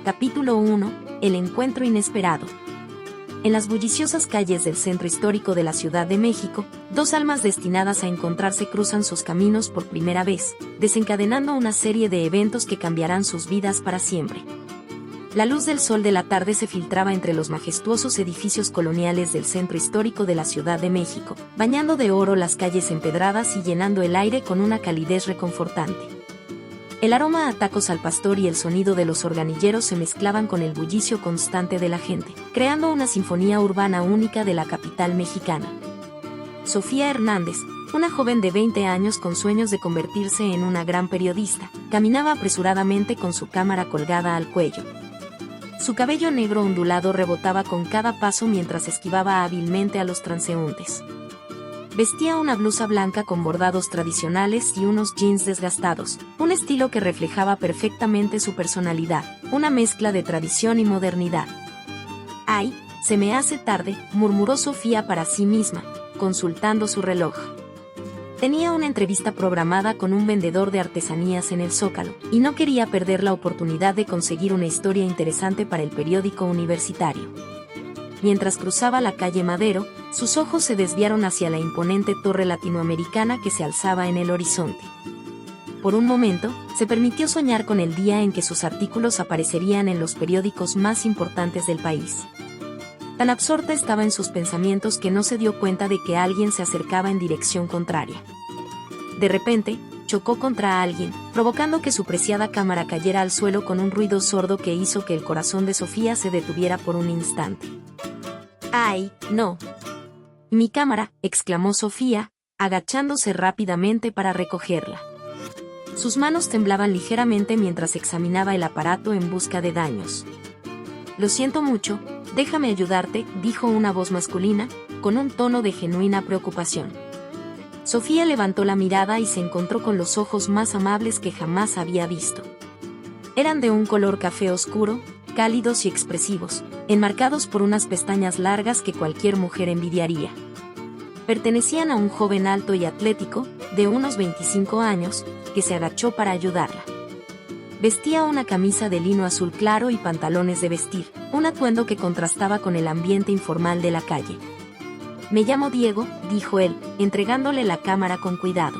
Capítulo 1. El encuentro inesperado. En las bulliciosas calles del centro histórico de la Ciudad de México, dos almas destinadas a encontrarse cruzan sus caminos por primera vez, desencadenando una serie de eventos que cambiarán sus vidas para siempre. La luz del sol de la tarde se filtraba entre los majestuosos edificios coloniales del centro histórico de la Ciudad de México, bañando de oro las calles empedradas y llenando el aire con una calidez reconfortante. El aroma a tacos al pastor y el sonido de los organilleros se mezclaban con el bullicio constante de la gente, creando una sinfonía urbana única de la capital mexicana. Sofía Hernández, una joven de 20 años con sueños de convertirse en una gran periodista, caminaba apresuradamente con su cámara colgada al cuello. Su cabello negro ondulado rebotaba con cada paso mientras esquivaba hábilmente a los transeúntes. Vestía una blusa blanca con bordados tradicionales y unos jeans desgastados, un estilo que reflejaba perfectamente su personalidad, una mezcla de tradición y modernidad. «Ay, se me hace tarde», murmuró Sofía para sí misma, consultando su reloj. Tenía una entrevista programada con un vendedor de artesanías en el Zócalo, y no quería perder la oportunidad de conseguir una historia interesante para el periódico universitario. Mientras cruzaba la calle Madero, sus ojos se desviaron hacia la imponente torre latinoamericana que se alzaba en el horizonte. Por un momento, se permitió soñar con el día en que sus artículos aparecerían en los periódicos más importantes del país. Tan absorta estaba en sus pensamientos que no se dio cuenta de que alguien se acercaba en dirección contraria. De repente, chocó contra alguien, provocando que su preciada cámara cayera al suelo con un ruido sordo que hizo que el corazón de Sofía se detuviera por un instante. «¡Ay, no! Mi cámara», exclamó Sofía, agachándose rápidamente para recogerla. Sus manos temblaban ligeramente mientras examinaba el aparato en busca de daños. «Lo siento mucho, déjame ayudarte», dijo una voz masculina, con un tono de genuina preocupación. Sofía levantó la mirada y se encontró con los ojos más amables que jamás había visto. Eran de un color café oscuro, cálidos y expresivos, enmarcados por unas pestañas largas que cualquier mujer envidiaría. Pertenecían a un joven alto y atlético, de unos 25 años, que se agachó para ayudarla. Vestía una camisa de lino azul claro y pantalones de vestir, un atuendo que contrastaba con el ambiente informal de la calle. «Me llamo Diego», dijo él, entregándole la cámara con cuidado.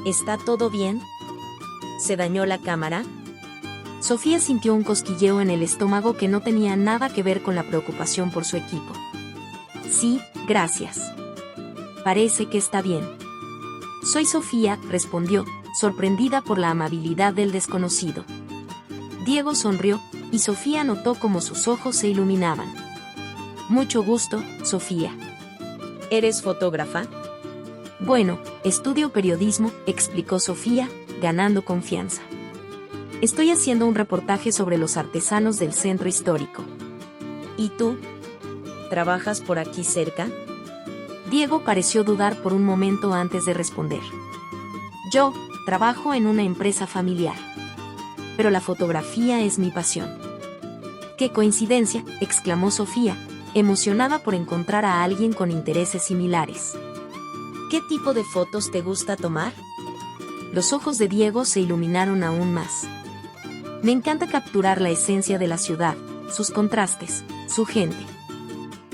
«¿Está todo bien? ¿Se dañó la cámara?» Sofía sintió un cosquilleo en el estómago que no tenía nada que ver con la preocupación por su equipo. «Sí, gracias. Parece que está bien». «Soy Sofía», respondió, sorprendida por la amabilidad del desconocido. Diego sonrió, y Sofía notó cómo sus ojos se iluminaban. «Mucho gusto, Sofía». «¿Eres fotógrafa?» «Bueno, estudio periodismo», explicó Sofía, ganando confianza. «Estoy haciendo un reportaje sobre los artesanos del centro histórico». «¿Y tú? ¿Trabajas por aquí cerca?» Diego pareció dudar por un momento antes de responder. «Yo trabajo en una empresa familiar. Pero la fotografía es mi pasión». «¡Qué coincidencia!», exclamó Sofía, emocionada por encontrar a alguien con intereses similares. «¿Qué tipo de fotos te gusta tomar?» Los ojos de Diego se iluminaron aún más. «Me encanta capturar la esencia de la ciudad, sus contrastes, su gente.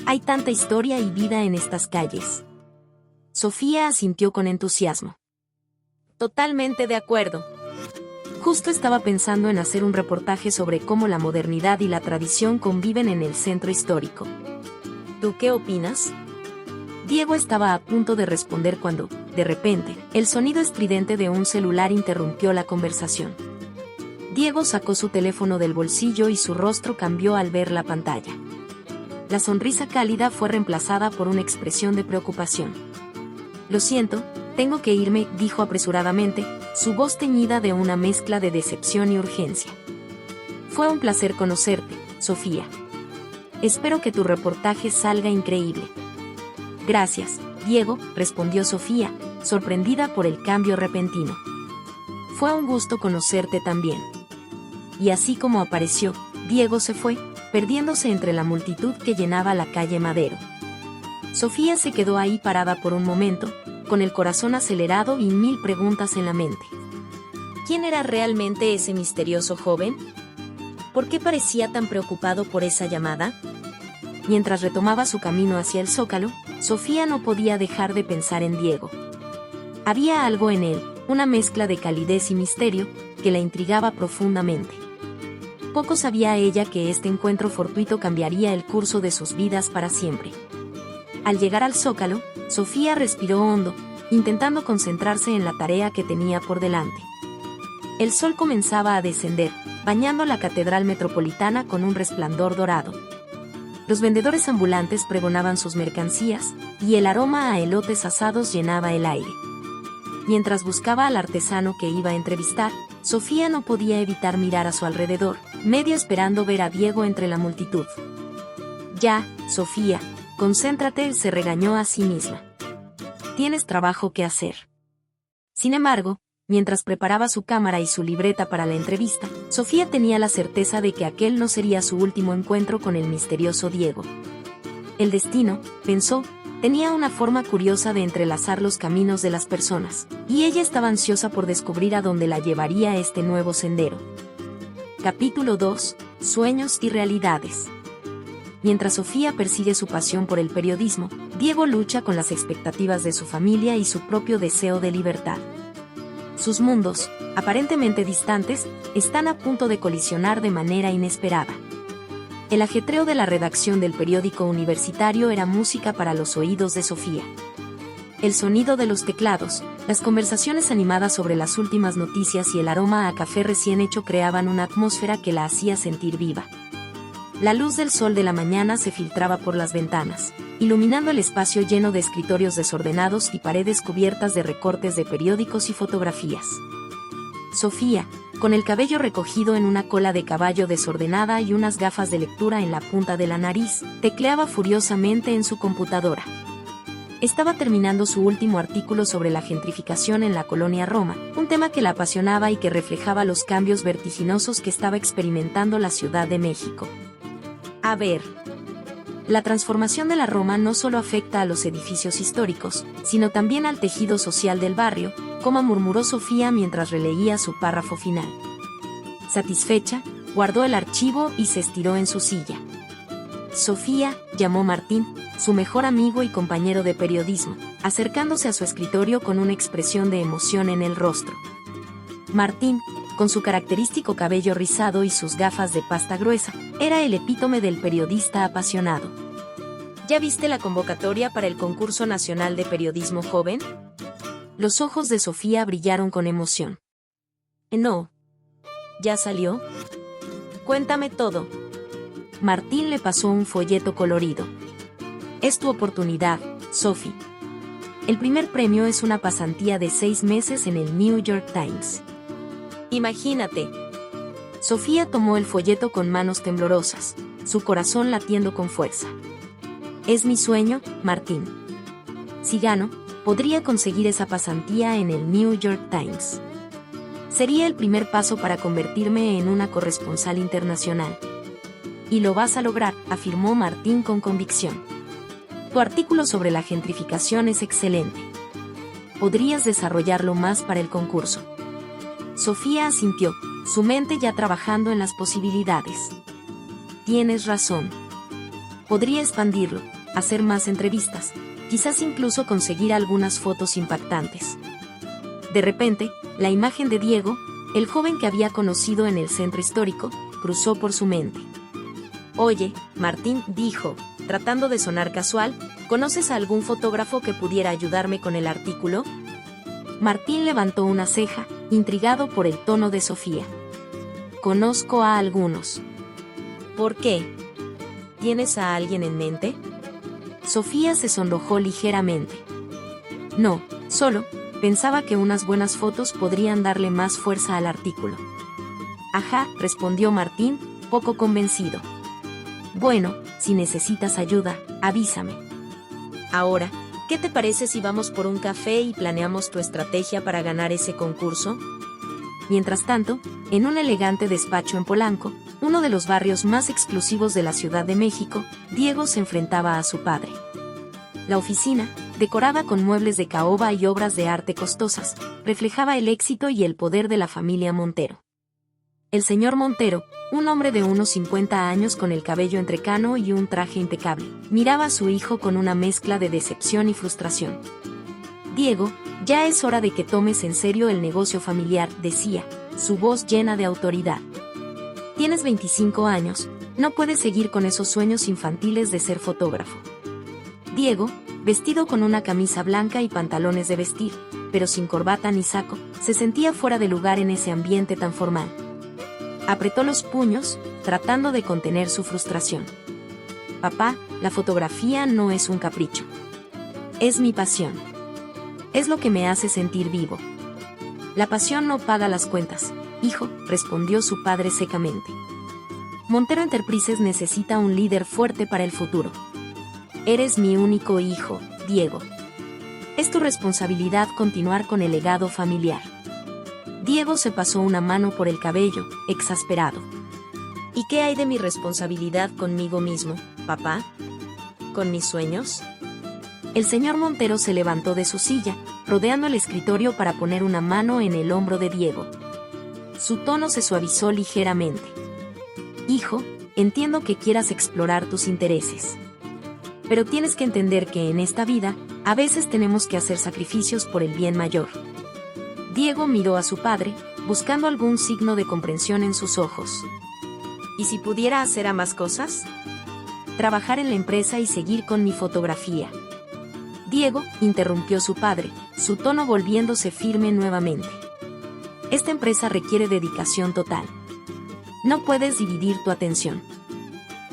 Hay tanta historia y vida en estas calles». Sofía asintió con entusiasmo. «Totalmente de acuerdo. Justo estaba pensando en hacer un reportaje sobre cómo la modernidad y la tradición conviven en el centro histórico. ¿Tú qué opinas?» Diego estaba a punto de responder cuando, de repente, el sonido estridente de un celular interrumpió la conversación. Diego sacó su teléfono del bolsillo y su rostro cambió al ver la pantalla. La sonrisa cálida fue reemplazada por una expresión de preocupación. «Lo siento, tengo que irme», dijo apresuradamente, su voz teñida de una mezcla de decepción y urgencia. «Fue un placer conocerte, Sofía. Espero que tu reportaje salga increíble». «Gracias, Diego», respondió Sofía, sorprendida por el cambio repentino. «Fue un gusto conocerte también». Y así como apareció, Diego se fue, perdiéndose entre la multitud que llenaba la calle Madero. Sofía se quedó ahí parada por un momento, con el corazón acelerado y mil preguntas en la mente. ¿Quién era realmente ese misterioso joven? ¿Por qué parecía tan preocupado por esa llamada? Mientras retomaba su camino hacia el Zócalo, Sofía no podía dejar de pensar en Diego. Había algo en él, una mezcla de calidez y misterio, que la intrigaba profundamente. Poco sabía ella que este encuentro fortuito cambiaría el curso de sus vidas para siempre. Al llegar al Zócalo, Sofía respiró hondo, intentando concentrarse en la tarea que tenía por delante. El sol comenzaba a descender, bañando la catedral metropolitana con un resplandor dorado. Los vendedores ambulantes pregonaban sus mercancías, y el aroma a elotes asados llenaba el aire. Mientras buscaba al artesano que iba a entrevistar, Sofía no podía evitar mirar a su alrededor, medio esperando ver a Diego entre la multitud. Ya, Sofía, concéntrate, se regañó a sí misma. Tienes trabajo que hacer. Sin embargo, mientras preparaba su cámara y su libreta para la entrevista, Sofía tenía la certeza de que aquel no sería su último encuentro con el misterioso Diego. El destino, pensó, tenía una forma curiosa de entrelazar los caminos de las personas, y ella estaba ansiosa por descubrir a dónde la llevaría este nuevo sendero. Capítulo 2. Sueños y realidades. Mientras Sofía persigue su pasión por el periodismo, Diego lucha con las expectativas de su familia y su propio deseo de libertad. Sus mundos, aparentemente distantes, están a punto de colisionar de manera inesperada. El ajetreo de la redacción del periódico universitario era música para los oídos de Sofía. El sonido de los teclados, las conversaciones animadas sobre las últimas noticias y el aroma a café recién hecho creaban una atmósfera que la hacía sentir viva. La luz del sol de la mañana se filtraba por las ventanas, iluminando el espacio lleno de escritorios desordenados y paredes cubiertas de recortes de periódicos y fotografías. Sofía, con el cabello recogido en una cola de caballo desordenada y unas gafas de lectura en la punta de la nariz, tecleaba furiosamente en su computadora. Estaba terminando su último artículo sobre la gentrificación en la colonia Roma, un tema que la apasionaba y que reflejaba los cambios vertiginosos que estaba experimentando la Ciudad de México. A ver. La transformación de la Roma no solo afecta a los edificios históricos, sino también al tejido social del barrio, como murmuró Sofía mientras releía su párrafo final. Satisfecha, guardó el archivo y se estiró en su silla. Sofía, llamó Martín, su mejor amigo y compañero de periodismo, acercándose a su escritorio con una expresión de emoción en el rostro. Martín, con su característico cabello rizado y sus gafas de pasta gruesa, era el epítome del periodista apasionado. ¿Ya viste la convocatoria para el Concurso Nacional de Periodismo Joven? Los ojos de Sofía brillaron con emoción. No. ¿Ya salió? Cuéntame todo. Martín le pasó un folleto colorido. Es tu oportunidad, Sophie. El primer premio es una pasantía de 6 meses en el New York Times. Imagínate. Sofía tomó el folleto con manos temblorosas, su corazón latiendo con fuerza. Es mi sueño, Martín. Si gano, podría conseguir esa pasantía en el New York Times. Sería el primer paso para convertirme en una corresponsal internacional. Y lo vas a lograr, afirmó Martín con convicción. Tu artículo sobre la gentrificación es excelente. Podrías desarrollarlo más para el concurso. Sofía asintió, su mente ya trabajando en las posibilidades. Tienes razón. Podría expandirlo, hacer más entrevistas, quizás incluso conseguir algunas fotos impactantes. De repente, la imagen de Diego, el joven que había conocido en el centro histórico, cruzó por su mente. Oye, Martín dijo, tratando de sonar casual, ¿conoces a algún fotógrafo que pudiera ayudarme con el artículo? Martín levantó una ceja, intrigado por el tono de Sofía. Conozco a algunos. ¿Por qué? ¿Tienes a alguien en mente? Sofía se sonrojó ligeramente. No, solo, pensaba que unas buenas fotos podrían darle más fuerza al artículo. Ajá, respondió Martín, poco convencido. Bueno, si necesitas ayuda, avísame. Ahora, ¿qué te parece si vamos por un café y planeamos tu estrategia para ganar ese concurso? Mientras tanto, en un elegante despacho en Polanco, uno de los barrios más exclusivos de la Ciudad de México, Diego se enfrentaba a su padre. La oficina, decorada con muebles de caoba y obras de arte costosas, reflejaba el éxito y el poder de la familia Montero. El señor Montero, un hombre de unos 50 años con el cabello entrecano y un traje impecable, miraba a su hijo con una mezcla de decepción y frustración. Diego, ya es hora de que tomes en serio el negocio familiar, decía, su voz llena de autoridad. Tienes 25 años, no puedes seguir con esos sueños infantiles de ser fotógrafo. Diego, vestido con una camisa blanca y pantalones de vestir, pero sin corbata ni saco, se sentía fuera de lugar en ese ambiente tan formal. Apretó los puños, tratando de contener su frustración. Papá, la fotografía no es un capricho. Es mi pasión. Es lo que me hace sentir vivo. La pasión no paga las cuentas, hijo, respondió su padre secamente. Montero Enterprises necesita un líder fuerte para el futuro. Eres mi único hijo, Diego. Es tu responsabilidad continuar con el legado familiar. Diego se pasó una mano por el cabello, exasperado. ¿Y qué hay de mi responsabilidad conmigo mismo, papá? ¿Con mis sueños? El señor Montero se levantó de su silla, rodeando el escritorio para poner una mano en el hombro de Diego. Su tono se suavizó ligeramente. Hijo, entiendo que quieras explorar tus intereses. Pero tienes que entender que en esta vida, a veces tenemos que hacer sacrificios por el bien mayor. Diego miró a su padre, buscando algún signo de comprensión en sus ojos. ¿Y si pudiera hacer ambas cosas? Trabajar en la empresa y seguir con mi fotografía. Diego, interrumpió su padre, su tono volviéndose firme nuevamente. Esta empresa requiere dedicación total. No puedes dividir tu atención.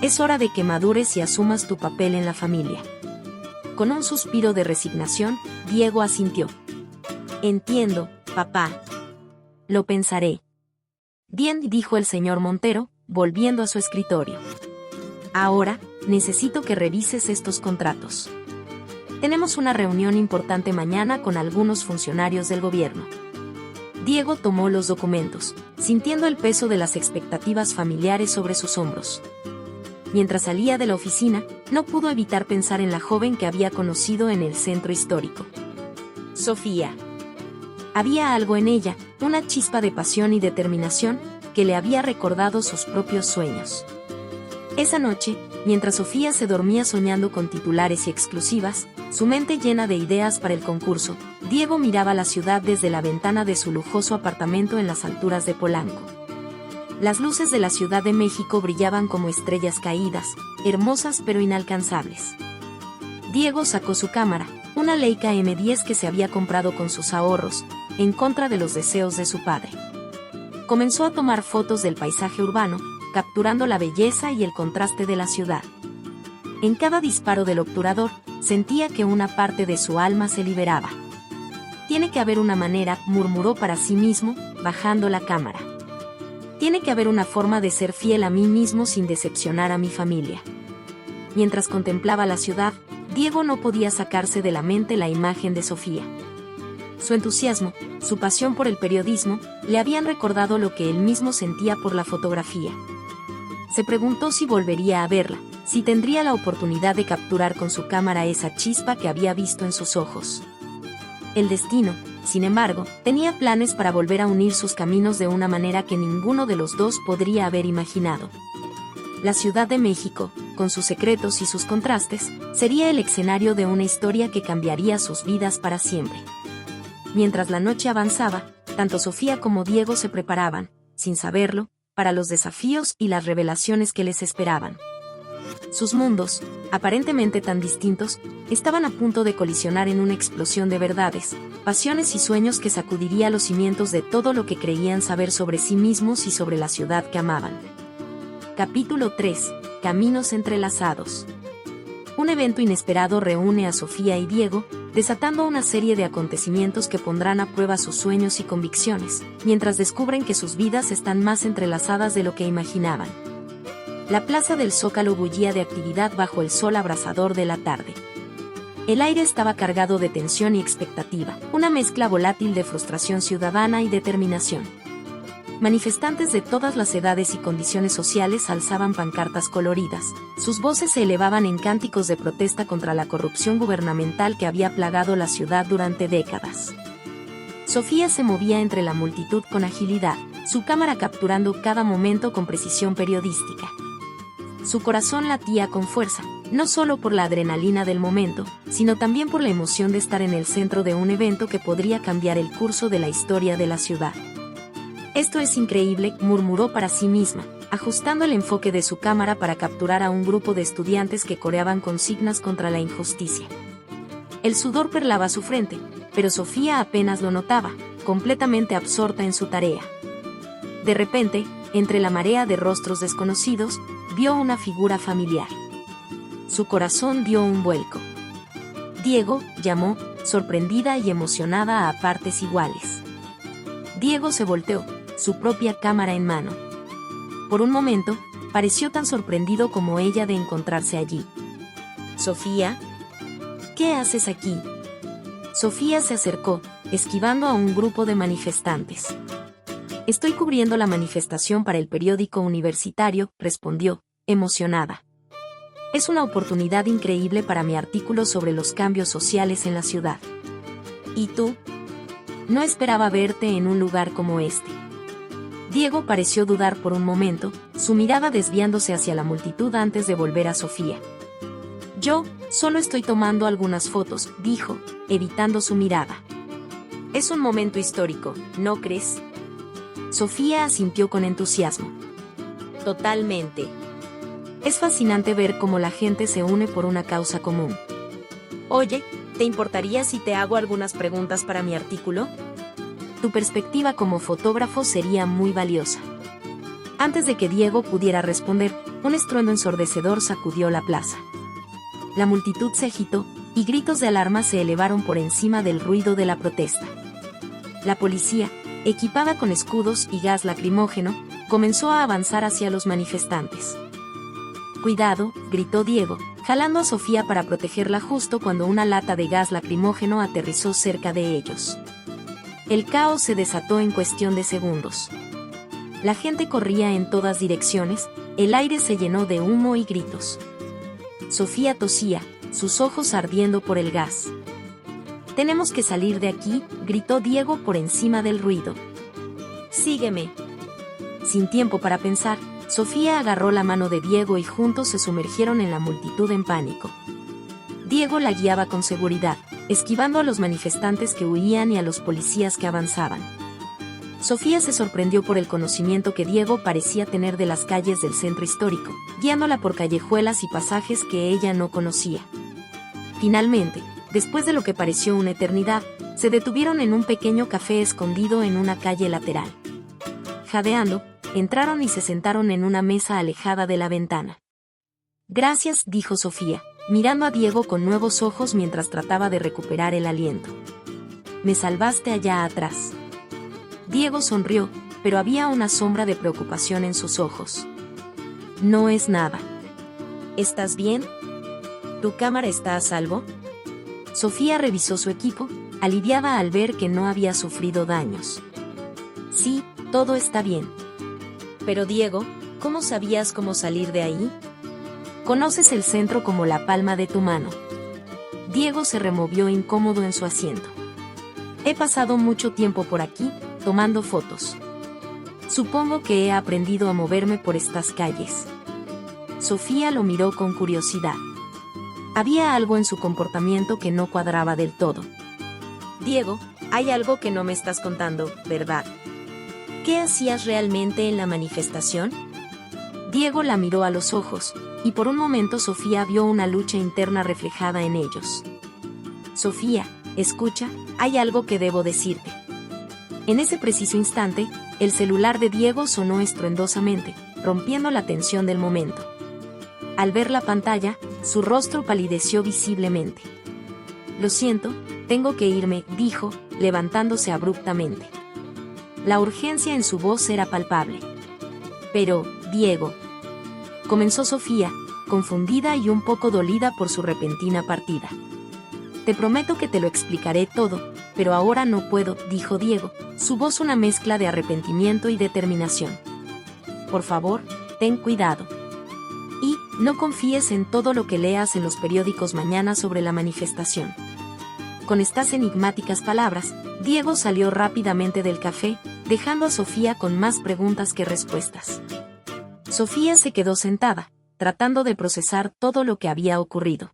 Es hora de que madures y asumas tu papel en la familia. Con un suspiro de resignación, Diego asintió. Entiendo, papá. Lo pensaré. Bien, dijo el señor Montero, volviendo a su escritorio. Ahora, necesito que revises estos contratos. Tenemos una reunión importante mañana con algunos funcionarios del gobierno. Diego tomó los documentos, sintiendo el peso de las expectativas familiares sobre sus hombros. Mientras salía de la oficina, no pudo evitar pensar en la joven que había conocido en el centro histórico. Sofía. Había algo en ella, una chispa de pasión y determinación, que le había recordado sus propios sueños. Esa noche, mientras Sofía se dormía soñando con titulares y exclusivas, su mente llena de ideas para el concurso, Diego miraba la ciudad desde la ventana de su lujoso apartamento en las alturas de Polanco. Las luces de la Ciudad de México brillaban como estrellas caídas, hermosas pero inalcanzables. Diego sacó su cámara, una Leica M10 que se había comprado con sus ahorros, en contra de los deseos de su padre. Comenzó a tomar fotos del paisaje urbano, capturando la belleza y el contraste de la ciudad. En cada disparo del obturador, sentía que una parte de su alma se liberaba. Tiene que haber una manera, murmuró para sí mismo, bajando la cámara. Tiene que haber una forma de ser fiel a mí mismo sin decepcionar a mi familia. Mientras contemplaba la ciudad, Diego no podía sacarse de la mente la imagen de Sofía. Su entusiasmo, su pasión por el periodismo, le habían recordado lo que él mismo sentía por la fotografía. Se preguntó si volvería a verla, si tendría la oportunidad de capturar con su cámara esa chispa que había visto en sus ojos. El destino, sin embargo, tenía planes para volver a unir sus caminos de una manera que ninguno de los dos podría haber imaginado. La Ciudad de México, con sus secretos y sus contrastes, sería el escenario de una historia que cambiaría sus vidas para siempre. Mientras la noche avanzaba, tanto Sofía como Diego se preparaban, sin saberlo, para los desafíos y las revelaciones que les esperaban. Sus mundos, aparentemente tan distintos, estaban a punto de colisionar en una explosión de verdades, pasiones y sueños que sacudiría los cimientos de todo lo que creían saber sobre sí mismos y sobre la ciudad que amaban. Capítulo 3. Caminos entrelazados. Un evento inesperado reúne a Sofía y Diego, desatando una serie de acontecimientos que pondrán a prueba sus sueños y convicciones, mientras descubren que sus vidas están más entrelazadas de lo que imaginaban. La plaza del Zócalo bullía de actividad bajo el sol abrasador de la tarde. El aire estaba cargado de tensión y expectativa, una mezcla volátil de frustración ciudadana y determinación. Manifestantes de todas las edades y condiciones sociales alzaban pancartas coloridas, sus voces se elevaban en cánticos de protesta contra la corrupción gubernamental que había plagado la ciudad durante décadas. Sofía se movía entre la multitud con agilidad, su cámara capturando cada momento con precisión periodística. Su corazón latía con fuerza, no solo por la adrenalina del momento, sino también por la emoción de estar en el centro de un evento que podría cambiar el curso de la historia de la ciudad. «Esto es increíble», murmuró para sí misma, ajustando el enfoque de su cámara para capturar a un grupo de estudiantes que coreaban consignas contra la injusticia. El sudor perlaba su frente, pero Sofía apenas lo notaba, completamente absorta en su tarea. De repente, entre la marea de rostros desconocidos, vio una figura familiar. Su corazón dio un vuelco. «Diego», llamó, sorprendida y emocionada a partes iguales. Diego se volteó, su propia cámara en mano. Por un momento, pareció tan sorprendido como ella de encontrarse allí. «Sofía, ¿qué haces aquí?». Sofía se acercó, esquivando a un grupo de manifestantes. «Estoy cubriendo la manifestación para el periódico universitario», respondió, emocionada. «Es una oportunidad increíble para mi artículo sobre los cambios sociales en la ciudad». «¿Y tú?». «No esperaba verte en un lugar como este». Diego pareció dudar por un momento, su mirada desviándose hacia la multitud antes de volver a Sofía. «Yo, solo estoy tomando algunas fotos», dijo, evitando su mirada. «Es un momento histórico, ¿no crees?». Sofía asintió con entusiasmo. «Totalmente. Es fascinante ver cómo la gente se une por una causa común. Oye, ¿te importaría si te hago algunas preguntas para mi artículo? Tu perspectiva como fotógrafo sería muy valiosa». Antes de que Diego pudiera responder, un estruendo ensordecedor sacudió la plaza. La multitud se agitó, y gritos de alarma se elevaron por encima del ruido de la protesta. La policía, equipada con escudos y gas lacrimógeno, comenzó a avanzar hacia los manifestantes. «Cuidado», gritó Diego, jalando a Sofía para protegerla justo cuando una lata de gas lacrimógeno aterrizó cerca de ellos. El caos se desató en cuestión de segundos. La gente corría en todas direcciones, el aire se llenó de humo y gritos. Sofía tosía, sus ojos ardiendo por el gas. «Tenemos que salir de aquí», gritó Diego por encima del ruido. «Sígueme». Sin tiempo para pensar, Sofía agarró la mano de Diego y juntos se sumergieron en la multitud en pánico. Diego la guiaba con seguridad, esquivando a los manifestantes que huían y a los policías que avanzaban. Sofía se sorprendió por el conocimiento que Diego parecía tener de las calles del centro histórico, guiándola por callejuelas y pasajes que ella no conocía. Finalmente, después de lo que pareció una eternidad, se detuvieron en un pequeño café escondido en una calle lateral. Jadeando, entraron y se sentaron en una mesa alejada de la ventana. «Gracias», dijo Sofía, mirando a Diego con nuevos ojos mientras trataba de recuperar el aliento. «Me salvaste allá atrás». Diego sonrió, pero había una sombra de preocupación en sus ojos. «No es nada». «¿Estás bien? ¿Tu cámara está a salvo?». Sofía revisó su equipo, aliviada al ver que no había sufrido daños. «Sí, todo está bien». «Pero Diego, ¿cómo sabías cómo salir de ahí?». «Conoces el centro como la palma de tu mano». Diego se removió incómodo en su asiento. «He pasado mucho tiempo por aquí, tomando fotos. Supongo que he aprendido a moverme por estas calles». Sofía lo miró con curiosidad. Había algo en su comportamiento que no cuadraba del todo. «Diego, hay algo que no me estás contando, ¿verdad? ¿Qué hacías realmente en la manifestación?». Diego la miró a los ojos, y por un momento Sofía vio una lucha interna reflejada en ellos. «Sofía, escucha, hay algo que debo decirte». En ese preciso instante, el celular de Diego sonó estruendosamente, rompiendo la tensión del momento. Al ver la pantalla, su rostro palideció visiblemente. «Lo siento, tengo que irme», dijo, levantándose abruptamente. La urgencia en su voz era palpable. «Pero, Diego», comenzó Sofía, confundida y un poco dolida por su repentina partida. «Te prometo que te lo explicaré todo, pero ahora no puedo», dijo Diego, su voz una mezcla de arrepentimiento y determinación. «Por favor, ten cuidado. Y, no confíes en todo lo que leas en los periódicos mañana sobre la manifestación». Con estas enigmáticas palabras, Diego salió rápidamente del café, dejando a Sofía con más preguntas que respuestas. Sofía se quedó sentada, tratando de procesar todo lo que había ocurrido.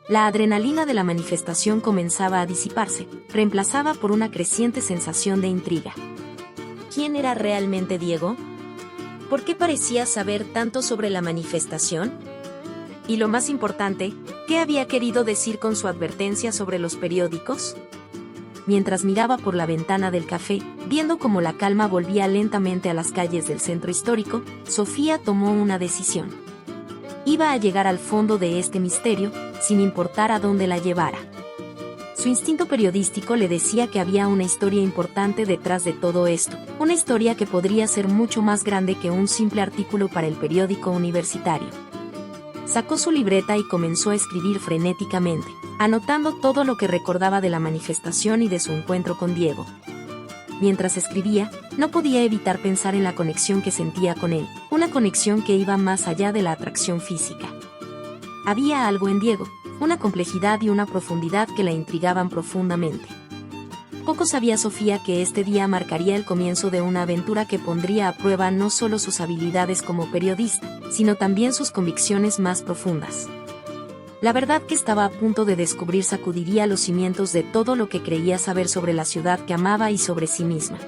La adrenalina de la manifestación comenzaba a disiparse, reemplazada por una creciente sensación de intriga. ¿Quién era realmente Diego? ¿Por qué parecía saber tanto sobre la manifestación? Y lo más importante, ¿qué había querido decir con su advertencia sobre los periódicos? Mientras miraba por la ventana del café, viendo cómo la calma volvía lentamente a las calles del centro histórico, Sofía tomó una decisión. Iba a llegar al fondo de este misterio, sin importar a dónde la llevara. Su instinto periodístico le decía que había una historia importante detrás de todo esto, una historia que podría ser mucho más grande que un simple artículo para el periódico universitario. Sacó su libreta y comenzó a escribir frenéticamente, anotando todo lo que recordaba de la manifestación y de su encuentro con Diego. Mientras escribía, no podía evitar pensar en la conexión que sentía con él, una conexión que iba más allá de la atracción física. Había algo en Diego, una complejidad y una profundidad que la intrigaban profundamente. Poco sabía Sofía que este día marcaría el comienzo de una aventura que pondría a prueba no solo sus habilidades como periodista, sino también sus convicciones más profundas. La verdad que estaba a punto de descubrir sacudiría los cimientos de todo lo que creía saber sobre la ciudad que amaba y sobre sí misma.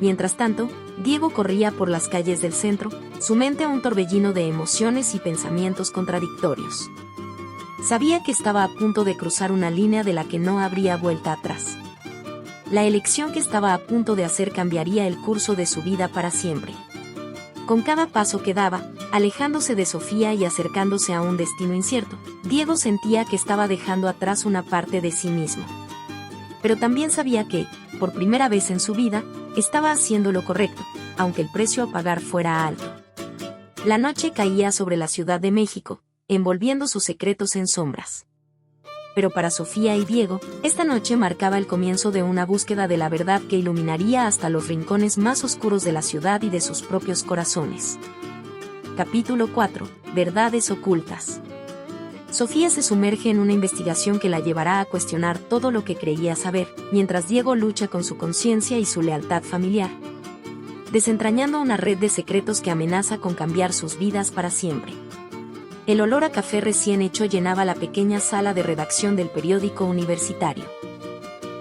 Mientras tanto, Diego corría por las calles del centro, su mente un torbellino de emociones y pensamientos contradictorios. Sabía que estaba a punto de cruzar una línea de la que no habría vuelta atrás. La elección que estaba a punto de hacer cambiaría el curso de su vida para siempre. Con cada paso que daba, alejándose de Sofía y acercándose a un destino incierto, Diego sentía que estaba dejando atrás una parte de sí mismo. Pero también sabía que, por primera vez en su vida, estaba haciendo lo correcto, aunque el precio a pagar fuera alto. La noche caía sobre la Ciudad de México, envolviendo sus secretos en sombras. Pero para Sofía y Diego, esta noche marcaba el comienzo de una búsqueda de la verdad que iluminaría hasta los rincones más oscuros de la ciudad y de sus propios corazones. Capítulo 4. Verdades ocultas. Sofía se sumerge en una investigación que la llevará a cuestionar todo lo que creía saber, mientras Diego lucha con su conciencia y su lealtad familiar, desentrañando una red de secretos que amenaza con cambiar sus vidas para siempre. El olor a café recién hecho llenaba la pequeña sala de redacción del periódico universitario.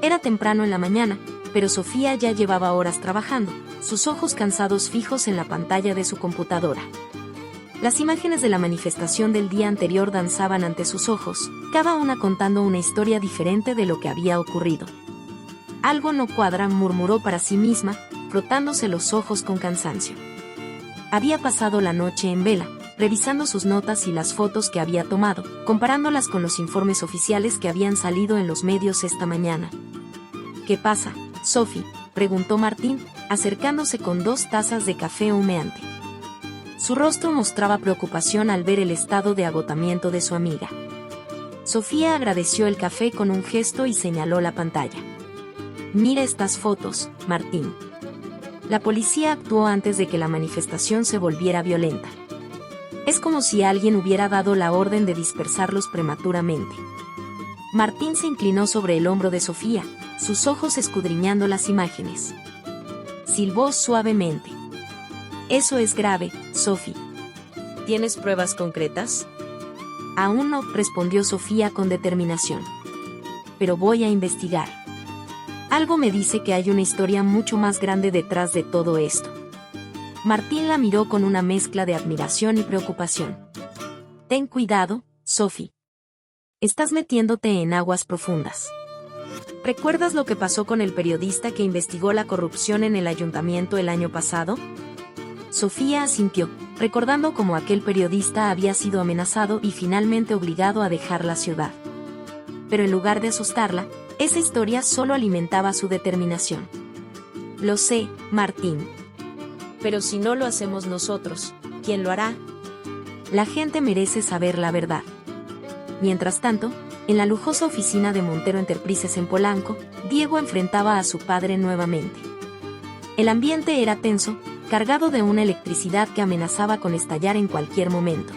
Era temprano en la mañana, pero Sofía ya llevaba horas trabajando, sus ojos cansados fijos en la pantalla de su computadora. Las imágenes de la manifestación del día anterior danzaban ante sus ojos, cada una contando una historia diferente de lo que había ocurrido. Algo no cuadra, murmuró para sí misma, frotándose los ojos con cansancio. Había pasado la noche en vela, revisando sus notas y las fotos que había tomado, comparándolas con los informes oficiales que habían salido en los medios esta mañana. ¿Qué pasa, Sophie?, preguntó Martín, acercándose con 2 tazas de café humeante. Su rostro mostraba preocupación al ver el estado de agotamiento de su amiga. Sofía agradeció el café con un gesto y señaló la pantalla. Mira estas fotos, Martín. La policía actuó antes de que la manifestación se volviera violenta. Es como si alguien hubiera dado la orden de dispersarlos prematuramente. Martín se inclinó sobre el hombro de Sofía, sus ojos escudriñando las imágenes. Silbó suavemente. Eso es grave, Sophie. ¿Tienes pruebas concretas? Aún no, respondió Sofía con determinación. Pero voy a investigar. Algo me dice que hay una historia mucho más grande detrás de todo esto. Martín la miró con una mezcla de admiración y preocupación. Ten cuidado, Sophie. Estás metiéndote en aguas profundas. ¿Recuerdas lo que pasó con el periodista que investigó la corrupción en el ayuntamiento el año pasado? Sofía asintió, recordando cómo aquel periodista había sido amenazado y finalmente obligado a dejar la ciudad. Pero en lugar de asustarla, esa historia solo alimentaba su determinación. Lo sé, Martín. Pero si no lo hacemos nosotros, ¿quién lo hará? La gente merece saber la verdad. Mientras tanto, en la lujosa oficina de Montero Enterprises en Polanco, Diego enfrentaba a su padre nuevamente. El ambiente era tenso, cargado de una electricidad que amenazaba con estallar en cualquier momento.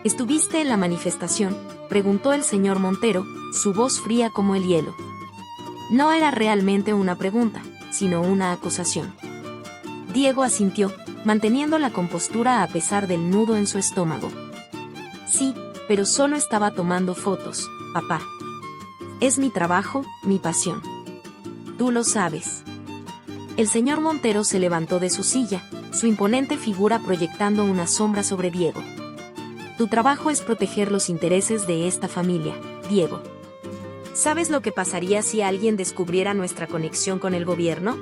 ¿Estuviste en la manifestación?, preguntó el señor Montero, su voz fría como el hielo. No era realmente una pregunta, sino una acusación. Diego asintió, manteniendo la compostura a pesar del nudo en su estómago. Sí, pero solo estaba tomando fotos, papá. Es mi trabajo, mi pasión. Tú lo sabes. El señor Montero se levantó de su silla, su imponente figura proyectando una sombra sobre Diego. Tu trabajo es proteger los intereses de esta familia, Diego. ¿Sabes lo que pasaría si alguien descubriera nuestra conexión con el gobierno?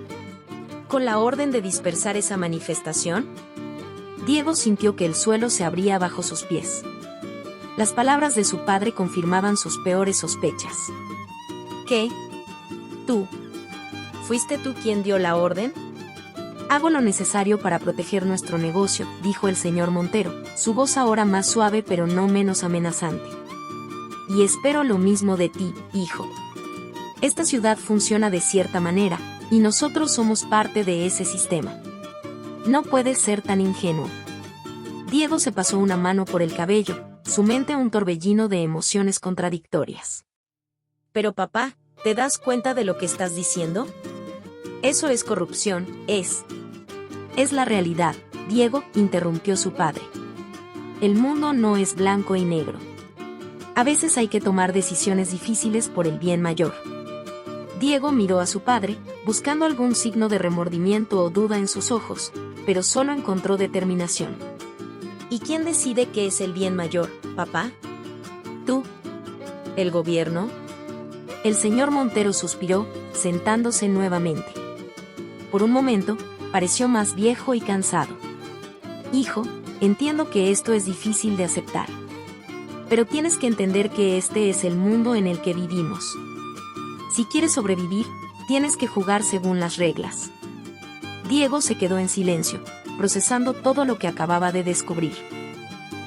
¿Con la orden de dispersar esa manifestación? Diego sintió que el suelo se abría bajo sus pies. Las palabras de su padre confirmaban sus peores sospechas. ¿Qué? ¿Tú? ¿Fuiste tú quien dio la orden? Hago lo necesario para proteger nuestro negocio, dijo el señor Montero, su voz ahora más suave pero no menos amenazante. Y espero lo mismo de ti, hijo. Esta ciudad funciona de cierta manera, y nosotros somos parte de ese sistema. No puedes ser tan ingenuo. Diego se pasó una mano por el cabello, su mente un torbellino de emociones contradictorias. Pero papá, ¿te das cuenta de lo que estás diciendo? Eso es corrupción, es la realidad, Diego, interrumpió su padre. El mundo no es blanco y negro. A veces hay que tomar decisiones difíciles por el bien mayor. Diego miró a su padre, buscando algún signo de remordimiento o duda en sus ojos, pero solo encontró determinación. ¿Y quién decide qué es el bien mayor, papá? ¿Tú? ¿El gobierno? El señor Montero suspiró, sentándose nuevamente. Por un momento, pareció más viejo y cansado. Hijo, entiendo que esto es difícil de aceptar. Pero tienes que entender que este es el mundo en el que vivimos. Si quieres sobrevivir, tienes que jugar según las reglas. Diego se quedó en silencio, procesando todo lo que acababa de descubrir.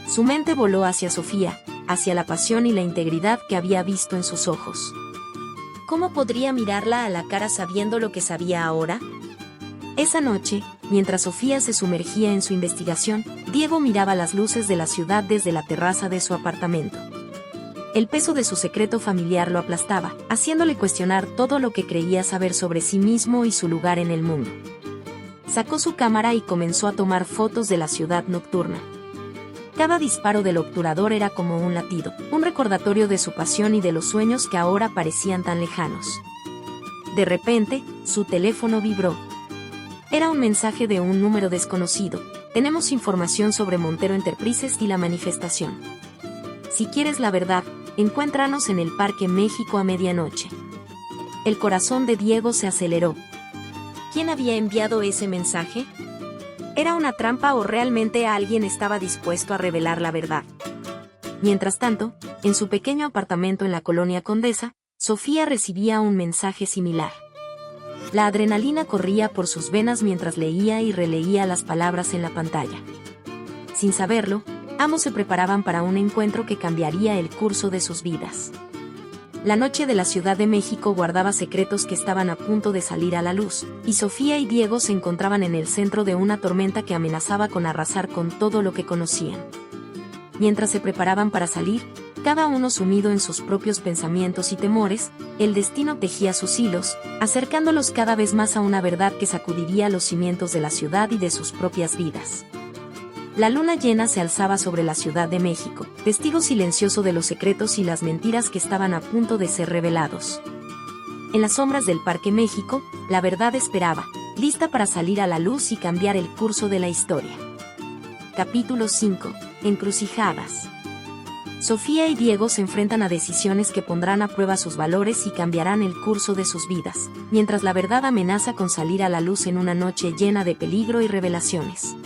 Su mente voló hacia Sofía, hacia la pasión y la integridad que había visto en sus ojos. ¿Cómo podría mirarla a la cara sabiendo lo que sabía ahora? Esa noche, mientras Sofía se sumergía en su investigación, Diego miraba las luces de la ciudad desde la terraza de su apartamento. El peso de su secreto familiar lo aplastaba, haciéndole cuestionar todo lo que creía saber sobre sí mismo y su lugar en el mundo. Sacó su cámara y comenzó a tomar fotos de la ciudad nocturna. Cada disparo del obturador era como un latido, un recordatorio de su pasión y de los sueños que ahora parecían tan lejanos. De repente, su teléfono vibró. Era un mensaje de un número desconocido. Tenemos información sobre Montero Enterprises y la manifestación. Si quieres la verdad, encuéntranos en el Parque México a medianoche. El corazón de Diego se aceleró. ¿Quién había enviado ese mensaje? ¿Era una trampa o realmente alguien estaba dispuesto a revelar la verdad? Mientras tanto, en su pequeño apartamento en la colonia Condesa, Sofía recibía un mensaje similar. La adrenalina corría por sus venas mientras leía y releía las palabras en la pantalla. Sin saberlo, ambos se preparaban para un encuentro que cambiaría el curso de sus vidas. La noche de la Ciudad de México guardaba secretos que estaban a punto de salir a la luz, y Sofía y Diego se encontraban en el centro de una tormenta que amenazaba con arrasar con todo lo que conocían. Mientras se preparaban para salir, cada uno sumido en sus propios pensamientos y temores, el destino tejía sus hilos, acercándolos cada vez más a una verdad que sacudiría los cimientos de la ciudad y de sus propias vidas. La luna llena se alzaba sobre la Ciudad de México, testigo silencioso de los secretos y las mentiras que estaban a punto de ser revelados. En las sombras del Parque México, la verdad esperaba, lista para salir a la luz y cambiar el curso de la historia. Capítulo 5. Encrucijadas. Sofía y Diego se enfrentan a decisiones que pondrán a prueba sus valores y cambiarán el curso de sus vidas, mientras la verdad amenaza con salir a la luz en una noche llena de peligro y revelaciones.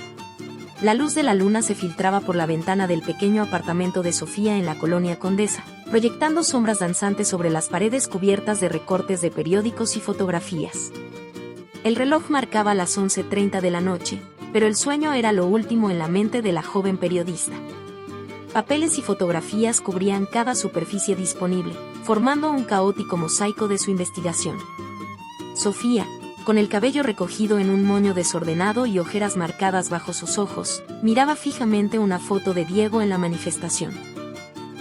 La luz de la luna se filtraba por la ventana del pequeño apartamento de Sofía en la colonia Condesa, proyectando sombras danzantes sobre las paredes cubiertas de recortes de periódicos y fotografías. El reloj marcaba las 11:30 de la noche, pero el sueño era lo último en la mente de la joven periodista. Papeles y fotografías cubrían cada superficie disponible, formando un caótico mosaico de su investigación. Sofía, con el cabello recogido en un moño desordenado y ojeras marcadas bajo sus ojos, miraba fijamente una foto de Diego en la manifestación.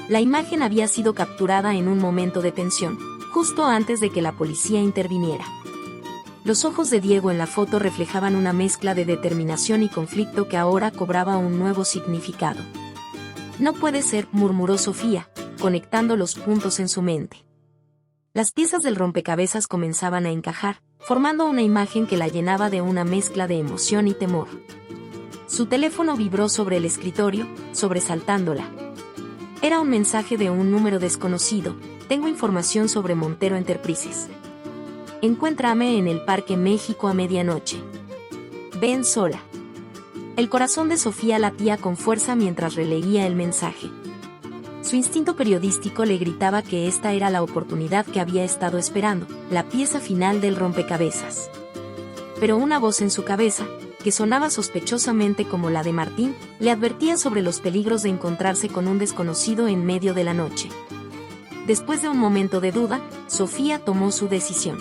La imagen había sido capturada en un momento de tensión, justo antes de que la policía interviniera. Los ojos de Diego en la foto reflejaban una mezcla de determinación y conflicto que ahora cobraba un nuevo significado. No puede ser, murmuró Sofía, conectando los puntos en su mente. Las piezas del rompecabezas comenzaban a encajar, formando una imagen que la llenaba de una mezcla de emoción y temor. Su teléfono vibró sobre el escritorio, sobresaltándola. Era un mensaje de un número desconocido: tengo información sobre Montero Enterprises. Encuéntrame en el Parque México a medianoche. Ven sola. El corazón de Sofía latía con fuerza mientras releía el mensaje. Su instinto periodístico le gritaba que esta era la oportunidad que había estado esperando, la pieza final del rompecabezas. Pero una voz en su cabeza, que sonaba sospechosamente como la de Martín, le advertía sobre los peligros de encontrarse con un desconocido en medio de la noche. Después de un momento de duda, Sofía tomó su decisión.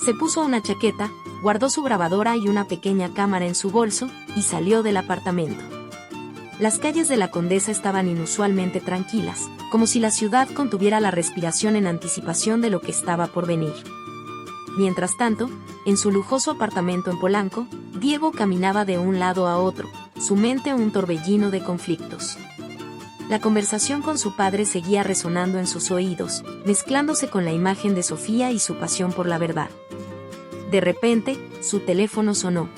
Se puso una chaqueta, guardó su grabadora y una pequeña cámara en su bolso, y salió del apartamento. Las calles de la Condesa estaban inusualmente tranquilas, como si la ciudad contuviera la respiración en anticipación de lo que estaba por venir. Mientras tanto, en su lujoso apartamento en Polanco, Diego caminaba de un lado a otro, su mente un torbellino de conflictos. La conversación con su padre seguía resonando en sus oídos, mezclándose con la imagen de Sofía y su pasión por la verdad. De repente, su teléfono sonó.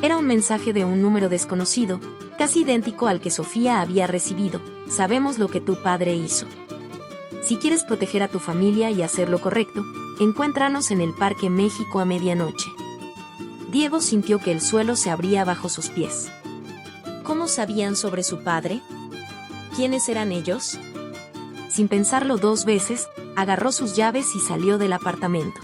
Era un mensaje de un número desconocido, casi idéntico al que Sofía había recibido: sabemos lo que tu padre hizo. Si quieres proteger a tu familia y hacer lo correcto, encuéntranos en el Parque México a medianoche. Diego sintió que el suelo se abría bajo sus pies. ¿Cómo sabían sobre su padre? ¿Quiénes eran ellos? Sin pensarlo dos veces, agarró sus llaves y salió del apartamento.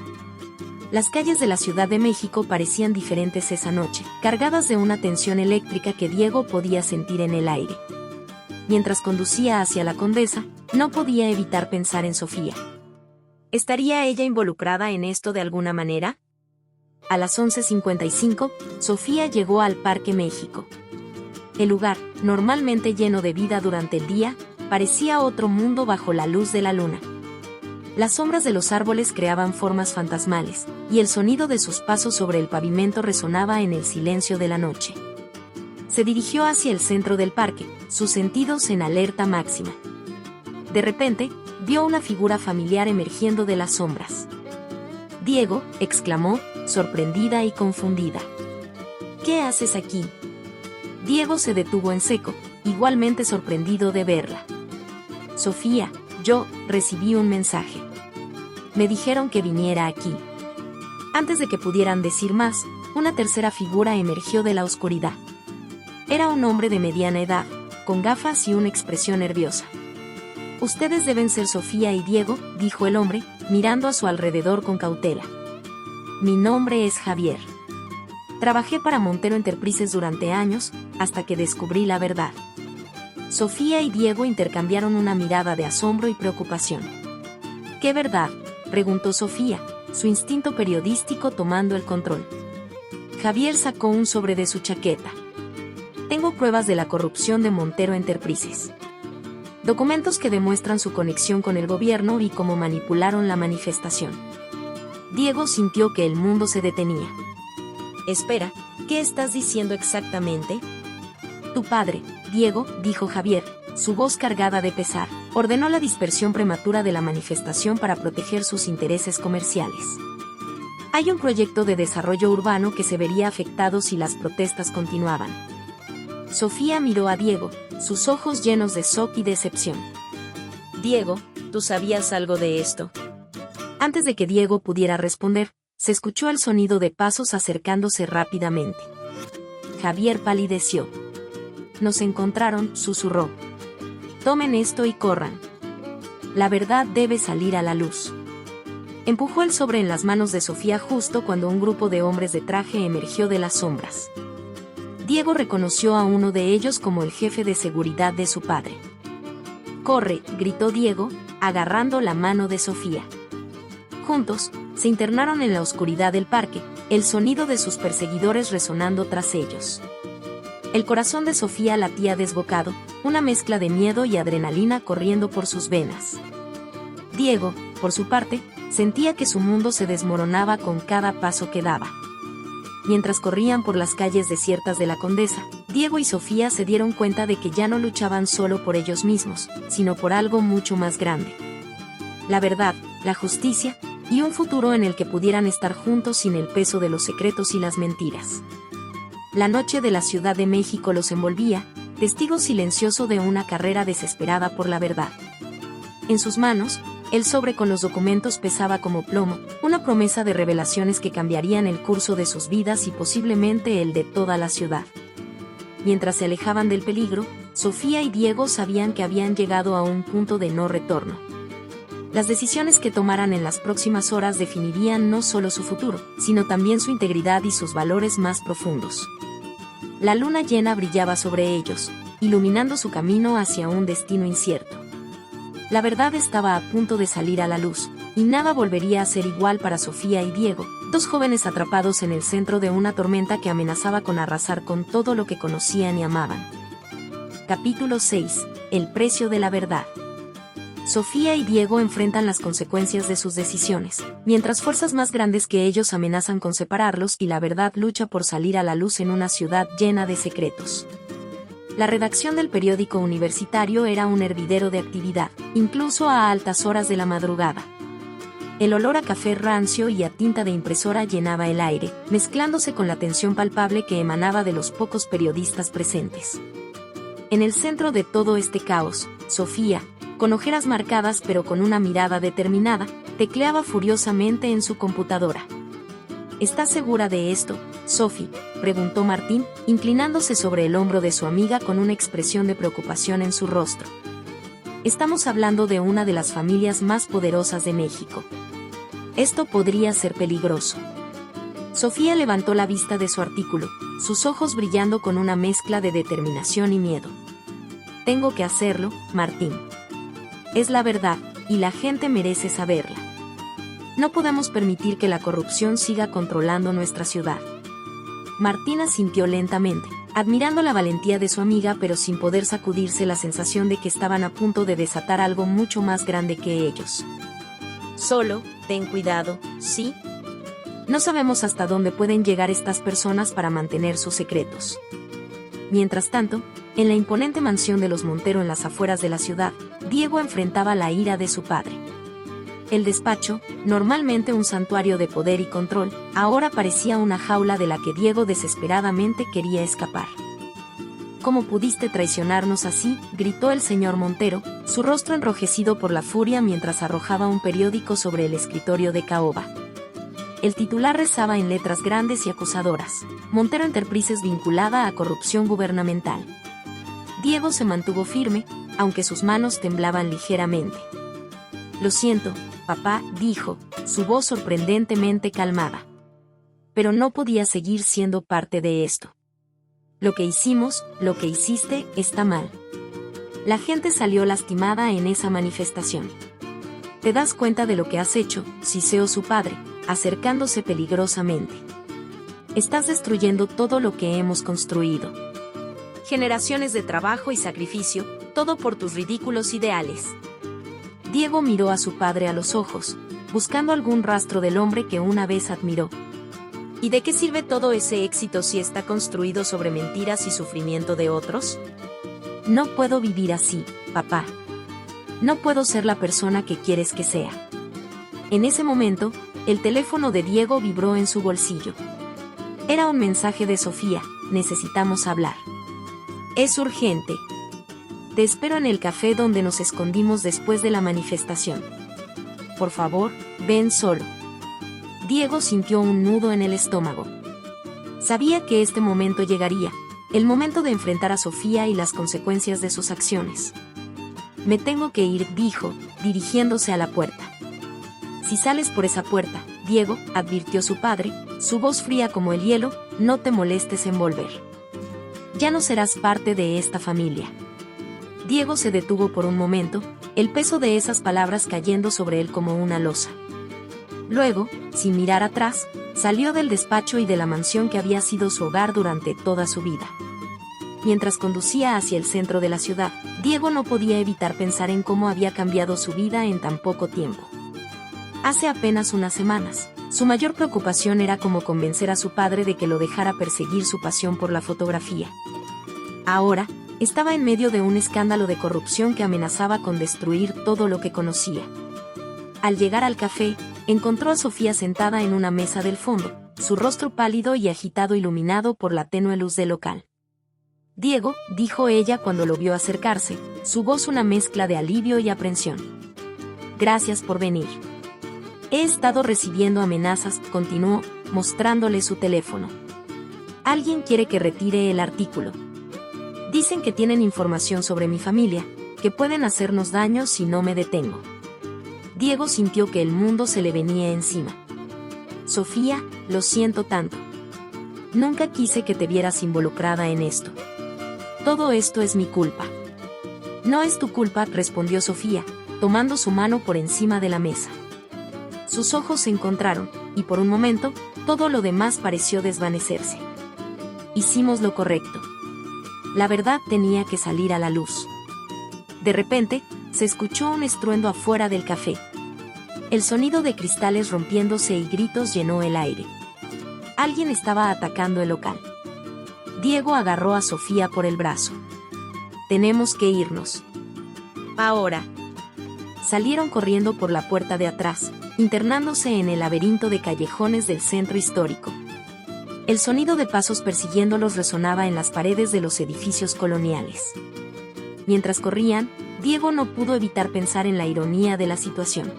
Las calles de la Ciudad de México parecían diferentes esa noche, cargadas de una tensión eléctrica que Diego podía sentir en el aire. Mientras conducía hacia la Condesa, no podía evitar pensar en Sofía. ¿Estaría ella involucrada en esto de alguna manera? A las 11:55, Sofía llegó al Parque México. El lugar, normalmente lleno de vida durante el día, parecía otro mundo bajo la luz de la luna. Las sombras de los árboles creaban formas fantasmales, y el sonido de sus pasos sobre el pavimento resonaba en el silencio de la noche. Se dirigió hacia el centro del parque, sus sentidos en alerta máxima. De repente, vio una figura familiar emergiendo de las sombras. «Diego», exclamó, sorprendida y confundida. «¿Qué haces aquí?» Diego se detuvo en seco, igualmente sorprendido de verla. «Sofía, yo recibí un mensaje. Me dijeron que viniera aquí». Antes de que pudieran decir más, una tercera figura emergió de la oscuridad. Era un hombre de mediana edad, con gafas y una expresión nerviosa. «Ustedes deben ser Sofía y Diego», dijo el hombre, mirando a su alrededor con cautela. «Mi nombre es Javier. Trabajé para Montero Enterprises durante años, hasta que descubrí la verdad». Sofía y Diego intercambiaron una mirada de asombro y preocupación. «¿Qué verdad?», preguntó Sofía, su instinto periodístico tomando el control. Javier sacó un sobre de su chaqueta. «Tengo pruebas de la corrupción de Montero Enterprises. Documentos que demuestran su conexión con el gobierno y cómo manipularon la manifestación». Diego sintió que el mundo se detenía. «Espera, ¿qué estás diciendo exactamente?» «Tu padre, Diego», dijo Javier, su voz cargada de pesar, ordenó la dispersión prematura de la manifestación para proteger sus intereses comerciales. Hay un proyecto de desarrollo urbano que se vería afectado si las protestas continuaban. Sofía miró a Diego, sus ojos llenos de shock y decepción. «Diego, ¿tú sabías algo de esto?» Antes de que Diego pudiera responder, se escuchó el sonido de pasos acercándose rápidamente. Javier palideció. «Nos encontraron», susurró. «Tomen esto y corran. La verdad debe salir a la luz». Empujó el sobre en las manos de Sofía justo cuando un grupo de hombres de traje emergió de las sombras. Diego reconoció a uno de ellos como el jefe de seguridad de su padre. «Corre», gritó Diego, agarrando la mano de Sofía. Juntos, se internaron en la oscuridad del parque, el sonido de sus perseguidores resonando tras ellos. El corazón de Sofía latía desbocado, una mezcla de miedo y adrenalina corriendo por sus venas. Diego, por su parte, Sentía que su mundo se desmoronaba con cada paso que daba. Mientras corrían por las calles desiertas de la Condesa, Diego y Sofía se dieron cuenta de que ya no luchaban solo por ellos mismos, sino por algo mucho más grande. La verdad, la justicia, y un futuro en el que pudieran estar juntos sin el peso de los secretos y las mentiras. La noche de la Ciudad de México los envolvía, testigo silencioso de una carrera desesperada por la verdad. En sus manos, el sobre con los documentos pesaba como plomo, una promesa de revelaciones que cambiarían el curso de sus vidas y posiblemente el de toda la ciudad. Mientras se alejaban del peligro, Sofía y Diego sabían que habían llegado a un punto de no retorno. Las decisiones que tomaran en las próximas horas definirían no solo su futuro, sino también su integridad y sus valores más profundos. La luna llena brillaba sobre ellos, iluminando su camino hacia un destino incierto. La verdad estaba a punto de salir a la luz, y nada volvería a ser igual para Sofía y Diego, dos jóvenes atrapados en el centro de una tormenta que amenazaba con arrasar con todo lo que conocían y amaban. Capítulo 6. El precio de la verdad. Sofía y Diego enfrentan las consecuencias de sus decisiones, mientras fuerzas más grandes que ellos amenazan con separarlos y la verdad lucha por salir a la luz en una ciudad llena de secretos. La redacción del periódico universitario era un hervidero de actividad, incluso a altas horas de la madrugada. El olor a café rancio y a tinta de impresora llenaba el aire, mezclándose con la tensión palpable que emanaba de los pocos periodistas presentes. En el centro de todo este caos, Sofía, con ojeras marcadas pero con una mirada determinada, tecleaba furiosamente en su computadora. ¿Estás segura de esto, Sophie?, preguntó Martín, inclinándose sobre el hombro de su amiga con una expresión de preocupación en su rostro. Estamos hablando de una de las familias más poderosas de México. Esto podría ser peligroso. Sofía levantó la vista de su artículo, sus ojos brillando con una mezcla de determinación y miedo. Tengo que hacerlo, Martín. Es la verdad, y la gente merece saberla. No podemos permitir que la corrupción siga controlando nuestra ciudad. Martín asintió lentamente, admirando la valentía de su amiga pero sin poder sacudirse la sensación de que estaban a punto de desatar algo mucho más grande que ellos. Solo, ten cuidado, ¿sí? No sabemos hasta dónde pueden llegar estas personas para mantener sus secretos. Mientras tanto, en la imponente mansión de los Montero en las afueras de la ciudad, Diego enfrentaba la ira de su padre. El despacho, normalmente un santuario de poder y control, ahora parecía una jaula de la que Diego desesperadamente quería escapar. ¿Cómo pudiste traicionarnos así?, gritó el señor Montero, su rostro enrojecido por la furia mientras arrojaba un periódico sobre el escritorio de Caoba. El titular rezaba en letras grandes y acusadoras: Montero Enterprises vinculada a corrupción gubernamental. Diego se mantuvo firme, aunque sus manos temblaban ligeramente. Lo siento, papá, dijo, su voz sorprendentemente calmada. Pero no podía seguir siendo parte de esto. Lo que hicimos, lo que hiciste, está mal. La gente salió lastimada en esa manifestación. ¿Te das cuenta de lo que has hecho?, siseó su padre, acercándose peligrosamente. Estás destruyendo todo lo que hemos construido. Generaciones de trabajo y sacrificio, todo por tus ridículos ideales. Diego miró a su padre a los ojos, buscando algún rastro del hombre que una vez admiró. ¿Y de qué sirve todo ese éxito si está construido sobre mentiras y sufrimiento de otros? No puedo vivir así, papá. No puedo ser la persona que quieres que sea. En ese momento, el teléfono de Diego vibró en su bolsillo. Era un mensaje de Sofía: necesitamos hablar. Es urgente. Te espero en el café donde nos escondimos después de la manifestación. Por favor, ven solo. Diego sintió un nudo en el estómago. Sabía que este momento llegaría, el momento de enfrentar a Sofía y las consecuencias de sus acciones. Me tengo que ir, dijo, dirigiéndose a la puerta. Si sales por esa puerta, Diego, advirtió su padre, su voz fría como el hielo, no te molestes en volver. Ya no serás parte de esta familia. Diego se detuvo por un momento, el peso de esas palabras cayendo sobre él como una losa. Luego, sin mirar atrás, salió del despacho y de la mansión que había sido su hogar durante toda su vida. Mientras conducía hacia el centro de la ciudad, Diego no podía evitar pensar en cómo había cambiado su vida en tan poco tiempo. Hace apenas unas semanas, su mayor preocupación era cómo convencer a su padre de que lo dejara perseguir su pasión por la fotografía. Ahora, estaba en medio de un escándalo de corrupción que amenazaba con destruir todo lo que conocía. Al llegar al café, encontró a Sofía sentada en una mesa del fondo, su rostro pálido y agitado iluminado por la tenue luz del local. Diego, dijo ella cuando lo vio acercarse, su voz una mezcla de alivio y aprensión. Gracias por venir. He estado recibiendo amenazas, continuó, mostrándole su teléfono. Alguien quiere que retire el artículo. Dicen que tienen información sobre mi familia, que pueden hacernos daño si no me detengo. Diego sintió que el mundo se le venía encima. Sofía, lo siento tanto. Nunca quise que te vieras involucrada en esto. Todo esto es mi culpa. No es tu culpa, respondió Sofía, tomando su mano por encima de la mesa. Sus ojos se encontraron, y por un momento, todo lo demás pareció desvanecerse. Hicimos lo correcto. La verdad tenía que salir a la luz. De repente, se escuchó un estruendo afuera del café. El sonido de cristales rompiéndose y gritos llenó el aire. Alguien estaba atacando el local. Diego agarró a Sofía por el brazo. Tenemos que irnos. Ahora. Salieron corriendo por la puerta de atrás, internándose en el laberinto de callejones del centro histórico. El sonido de pasos persiguiéndolos resonaba en las paredes de los edificios coloniales. Mientras corrían, Diego no pudo evitar pensar en la ironía de la situación.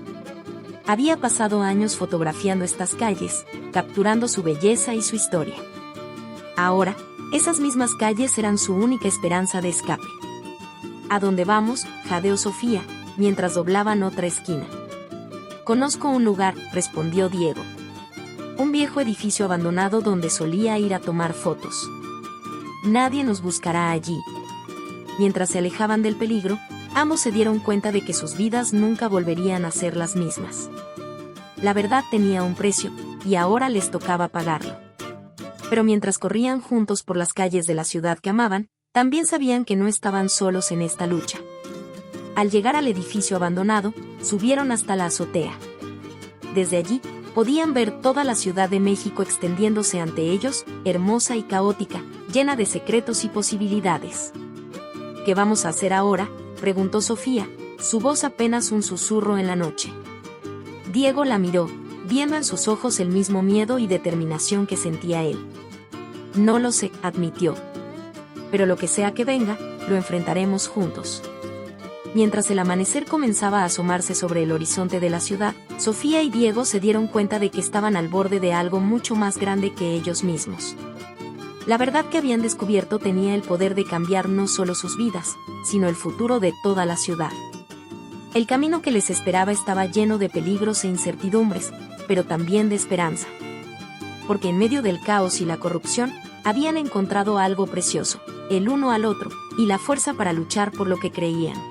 Había pasado años fotografiando estas calles, capturando su belleza y su historia. Ahora, esas mismas calles eran su única esperanza de escape. ¿A dónde vamos?, jadeó Sofía, mientras doblaban otra esquina. Conozco un lugar, respondió Diego. Un viejo edificio abandonado donde solía ir a tomar fotos. Nadie nos buscará allí. Mientras se alejaban del peligro, ambos se dieron cuenta de que sus vidas nunca volverían a ser las mismas. La verdad tenía un precio, y ahora les tocaba pagarlo. Pero mientras corrían juntos por las calles de la ciudad que amaban, también sabían que no estaban solos en esta lucha. Al llegar al edificio abandonado, subieron hasta la azotea. Desde allí, podían ver toda la Ciudad de México extendiéndose ante ellos, hermosa y caótica, llena de secretos y posibilidades. ¿Qué vamos a hacer ahora?, preguntó Sofía, su voz apenas un susurro en la noche. Diego la miró, viendo en sus ojos el mismo miedo y determinación que sentía él. No lo sé, admitió. Pero lo que sea que venga, lo enfrentaremos juntos. Mientras el amanecer comenzaba a asomarse sobre el horizonte de la ciudad, Sofía y Diego se dieron cuenta de que estaban al borde de algo mucho más grande que ellos mismos. La verdad que habían descubierto tenía el poder de cambiar no solo sus vidas, sino el futuro de toda la ciudad. El camino que les esperaba estaba lleno de peligros e incertidumbres, pero también de esperanza. Porque en medio del caos y la corrupción, habían encontrado algo precioso, el uno al otro, y la fuerza para luchar por lo que creían.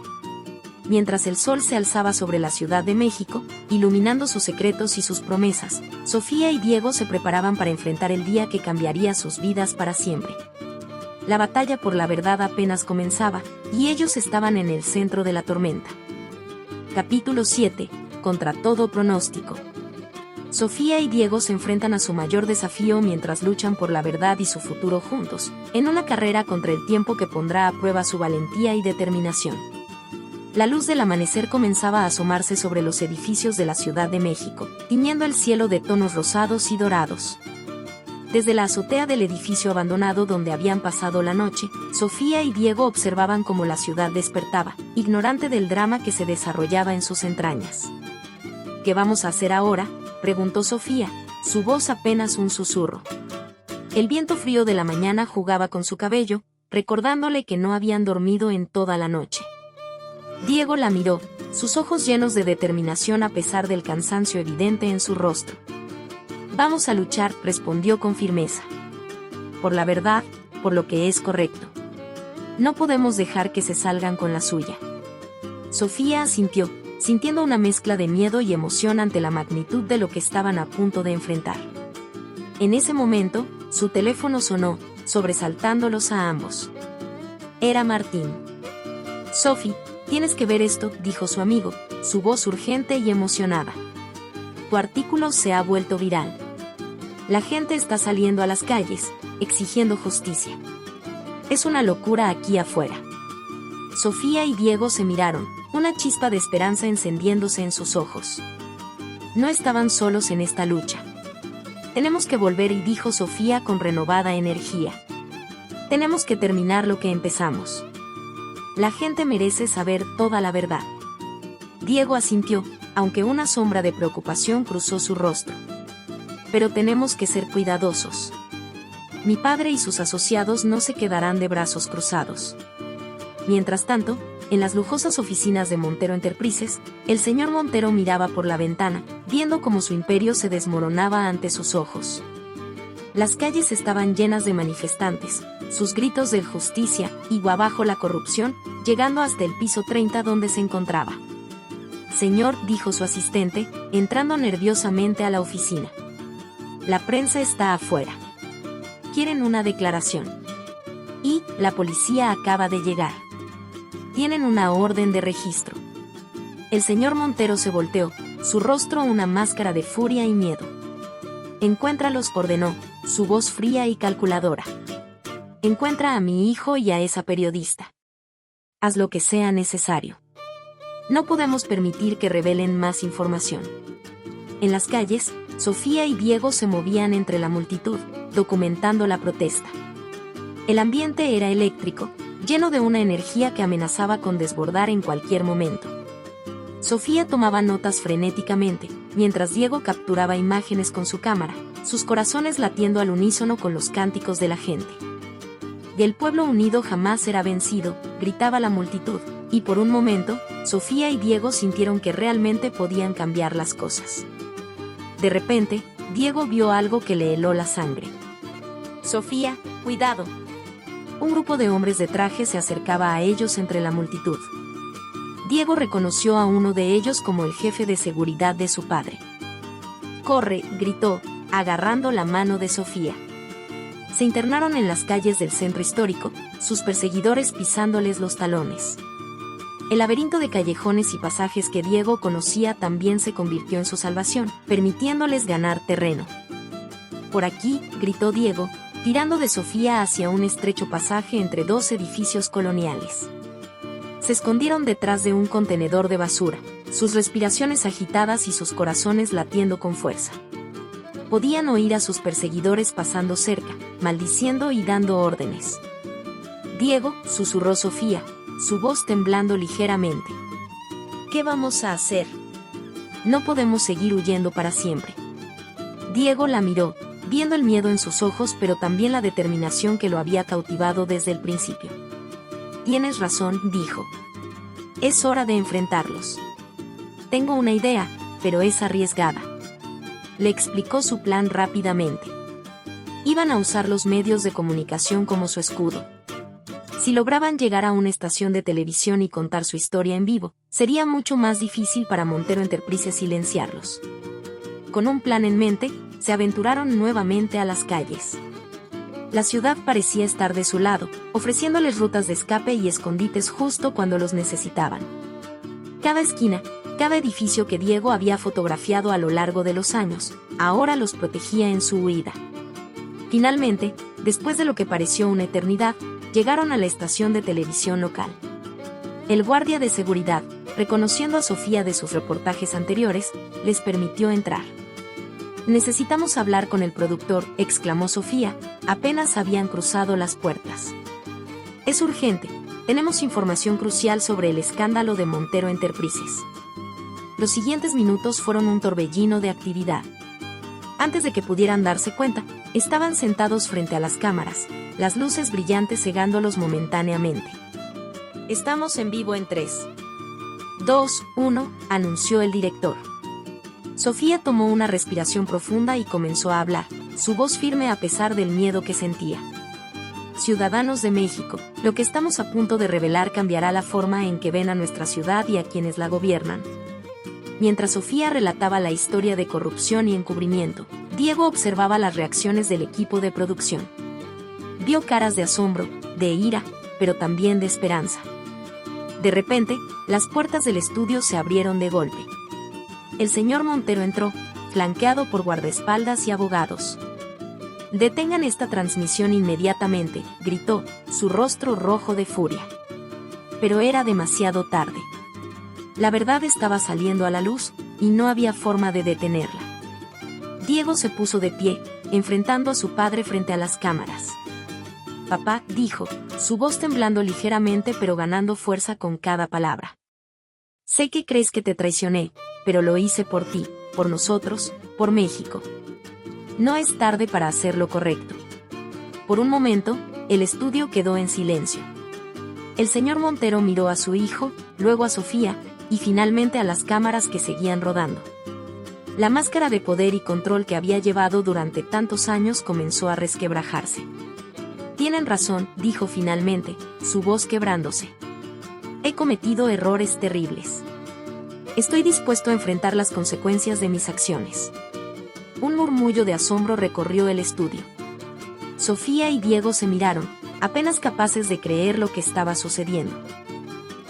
Mientras el sol se alzaba sobre la Ciudad de México, iluminando sus secretos y sus promesas, Sofía y Diego se preparaban para enfrentar el día que cambiaría sus vidas para siempre. La batalla por la verdad apenas comenzaba, y ellos estaban en el centro de la tormenta. Capítulo 7. Contra todo pronóstico. Sofía y Diego se enfrentan a su mayor desafío mientras luchan por la verdad y su futuro juntos, en una carrera contra el tiempo que pondrá a prueba su valentía y determinación. La luz del amanecer comenzaba a asomarse sobre los edificios de la Ciudad de México, tiñendo el cielo de tonos rosados y dorados. Desde la azotea del edificio abandonado donde habían pasado la noche, Sofía y Diego observaban cómo la ciudad despertaba, ignorante del drama que se desarrollaba en sus entrañas. ¿Qué vamos a hacer ahora?, preguntó Sofía, su voz apenas un susurro. El viento frío de la mañana jugaba con su cabello, recordándole que no habían dormido en toda la noche. Diego la miró, sus ojos llenos de determinación a pesar del cansancio evidente en su rostro. Vamos a luchar, respondió con firmeza. Por la verdad, por lo que es correcto. No podemos dejar que se salgan con la suya. Sofía asintió, sintiendo una mezcla de miedo y emoción ante la magnitud de lo que estaban a punto de enfrentar. En ese momento, su teléfono sonó, sobresaltándolos a ambos. Era Martín. Sophie, tienes que ver esto, dijo su amigo, su voz urgente y emocionada. Tu artículo se ha vuelto viral. La gente está saliendo a las calles, exigiendo justicia. Es una locura aquí afuera. Sofía y Diego se miraron, una chispa de esperanza encendiéndose en sus ojos. No estaban solos en esta lucha. Tenemos que volver, y dijo Sofía con renovada energía. Tenemos que terminar lo que empezamos. La gente merece saber toda la verdad. Diego asintió, aunque una sombra de preocupación cruzó su rostro. Pero tenemos que ser cuidadosos. Mi padre y sus asociados no se quedarán de brazos cruzados. Mientras tanto, en las lujosas oficinas de Montero Enterprises, el señor Montero miraba por la ventana, viendo cómo su imperio se desmoronaba ante sus ojos. Las calles estaban llenas de manifestantes, sus gritos de justicia y abajo la corrupción, llegando hasta el piso 30 donde se encontraba. Señor, dijo su asistente, entrando nerviosamente a la oficina. La prensa está afuera. Quieren una declaración. Y la policía acaba de llegar. Tienen una orden de registro. El señor Montero se volteó, su rostro una máscara de furia y miedo. Encuéntralos, ordenó, su voz fría y calculadora. Encuentra a mi hijo y a esa periodista. Haz lo que sea necesario. No podemos permitir que revelen más información. En las calles, Sofía y Diego se movían entre la multitud, documentando la protesta. El ambiente era eléctrico, lleno de una energía que amenazaba con desbordar en cualquier momento. Sofía tomaba notas frenéticamente, mientras Diego capturaba imágenes con su cámara, sus corazones latiendo al unísono con los cánticos de la gente. El pueblo unido jamás será vencido, gritaba la multitud, y por un momento, Sofía y Diego sintieron que realmente podían cambiar las cosas. De repente, Diego vio algo que le heló la sangre. Sofía, cuidado. Un grupo de hombres de traje se acercaba a ellos entre la multitud. Diego reconoció a uno de ellos como el jefe de seguridad de su padre. ¡Corre!, gritó, agarrando la mano de Sofía. Se internaron en las calles del centro histórico, sus perseguidores pisándoles los talones. El laberinto de callejones y pasajes que Diego conocía también se convirtió en su salvación, permitiéndoles ganar terreno. Por aquí, gritó Diego, tirando de Sofía hacia un estrecho pasaje entre dos edificios coloniales. Se escondieron detrás de un contenedor de basura, sus respiraciones agitadas y sus corazones latiendo con fuerza. Podían oír a sus perseguidores pasando cerca, maldiciendo y dando órdenes. Diego, susurró Sofía, su voz temblando ligeramente. ¿Qué vamos a hacer? No podemos seguir huyendo para siempre. Diego la miró, viendo el miedo en sus ojos pero también la determinación que lo había cautivado desde el principio. Tienes razón, dijo. Es hora de enfrentarlos. Tengo una idea, pero es arriesgada. Le explicó su plan rápidamente. Iban a usar los medios de comunicación como su escudo. Si lograban llegar a una estación de televisión y contar su historia en vivo, sería mucho más difícil para Montero Enterprises silenciarlos. Con un plan en mente, se aventuraron nuevamente a las calles. La ciudad parecía estar de su lado, ofreciéndoles rutas de escape y escondites justo cuando los necesitaban. Cada esquina, cada edificio que Diego había fotografiado a lo largo de los años, ahora los protegía en su huida. Finalmente, después de lo que pareció una eternidad, llegaron a la estación de televisión local. El guardia de seguridad, reconociendo a Sofía de sus reportajes anteriores, les permitió entrar. Necesitamos hablar con el productor, exclamó Sofía, apenas habían cruzado las puertas. Es urgente, tenemos información crucial sobre el escándalo de Montero Enterprises. Los siguientes minutos fueron un torbellino de actividad. Antes de que pudieran darse cuenta, estaban sentados frente a las cámaras, las luces brillantes cegándolos momentáneamente. Estamos en vivo en 3, 2, 1, anunció el director. Sofía tomó una respiración profunda y comenzó a hablar, su voz firme a pesar del miedo que sentía. Ciudadanos de México, lo que estamos a punto de revelar cambiará la forma en que ven a nuestra ciudad y a quienes la gobiernan. Mientras Sofía relataba la historia de corrupción y encubrimiento, Diego observaba las reacciones del equipo de producción. Vio caras de asombro, de ira, pero también de esperanza. De repente, las puertas del estudio se abrieron de golpe. El señor Montero entró, flanqueado por guardaespaldas y abogados. «Detengan esta transmisión inmediatamente», gritó, su rostro rojo de furia. Pero era demasiado tarde. La verdad estaba saliendo a la luz, y no había forma de detenerla. Diego se puso de pie, enfrentando a su padre frente a las cámaras. «Papá», dijo, su voz temblando ligeramente pero ganando fuerza con cada palabra. «Sé que crees que te traicioné, pero lo hice por ti, por nosotros, por México. No es tarde para hacer lo correcto». Por un momento, el estudio quedó en silencio. El señor Montero miró a su hijo, luego a Sofía, y finalmente a las cámaras que seguían rodando. La máscara de poder y control que había llevado durante tantos años comenzó a resquebrajarse. «Tienen razón», dijo finalmente, su voz quebrándose. «He cometido errores terribles. Estoy dispuesto a enfrentar las consecuencias de mis acciones». Un murmullo de asombro recorrió el estudio. Sofía y Diego se miraron, apenas capaces de creer lo que estaba sucediendo.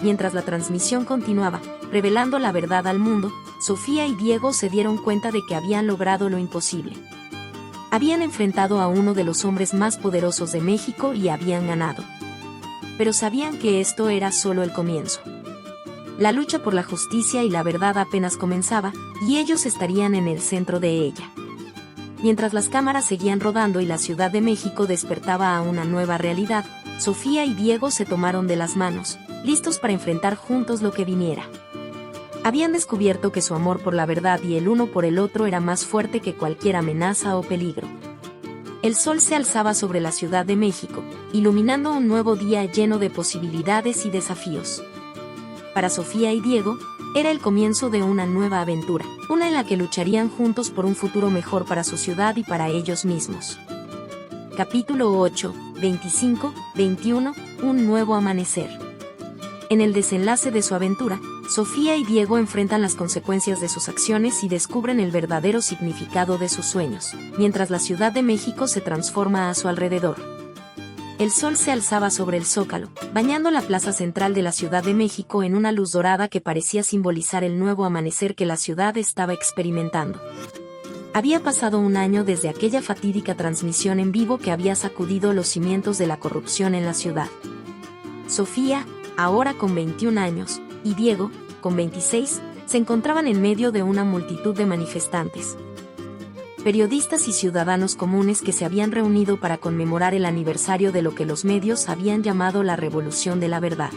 Mientras la transmisión continuaba, revelando la verdad al mundo, Sofía y Diego se dieron cuenta de que habían logrado lo imposible. Habían enfrentado a uno de los hombres más poderosos de México y habían ganado. Pero sabían que esto era solo el comienzo. La lucha por la justicia y la verdad apenas comenzaba, y ellos estarían en el centro de ella. Mientras las cámaras seguían rodando y la Ciudad de México despertaba a una nueva realidad, Sofía y Diego se tomaron de las manos, listos para enfrentar juntos lo que viniera. Habían descubierto que su amor por la verdad y el uno por el otro era más fuerte que cualquier amenaza o peligro. El sol se alzaba sobre la Ciudad de México, iluminando un nuevo día lleno de posibilidades y desafíos. Para Sofía y Diego, era el comienzo de una nueva aventura, una en la que lucharían juntos por un futuro mejor para su ciudad y para ellos mismos. Capítulo 8, 25, 21, un nuevo amanecer. En el desenlace de su aventura, Sofía y Diego enfrentan las consecuencias de sus acciones y descubren el verdadero significado de sus sueños, mientras la Ciudad de México se transforma a su alrededor. El sol se alzaba sobre el Zócalo, bañando la plaza central de la Ciudad de México en una luz dorada que parecía simbolizar el nuevo amanecer que la ciudad estaba experimentando. Había pasado un año desde aquella fatídica transmisión en vivo que había sacudido los cimientos de la corrupción en la ciudad. Sofía, ahora con 21 años, y Diego, con 26, se encontraban en medio de una multitud de manifestantes. Periodistas y ciudadanos comunes que se habían reunido para conmemorar el aniversario de lo que los medios habían llamado la Revolución de la Verdad.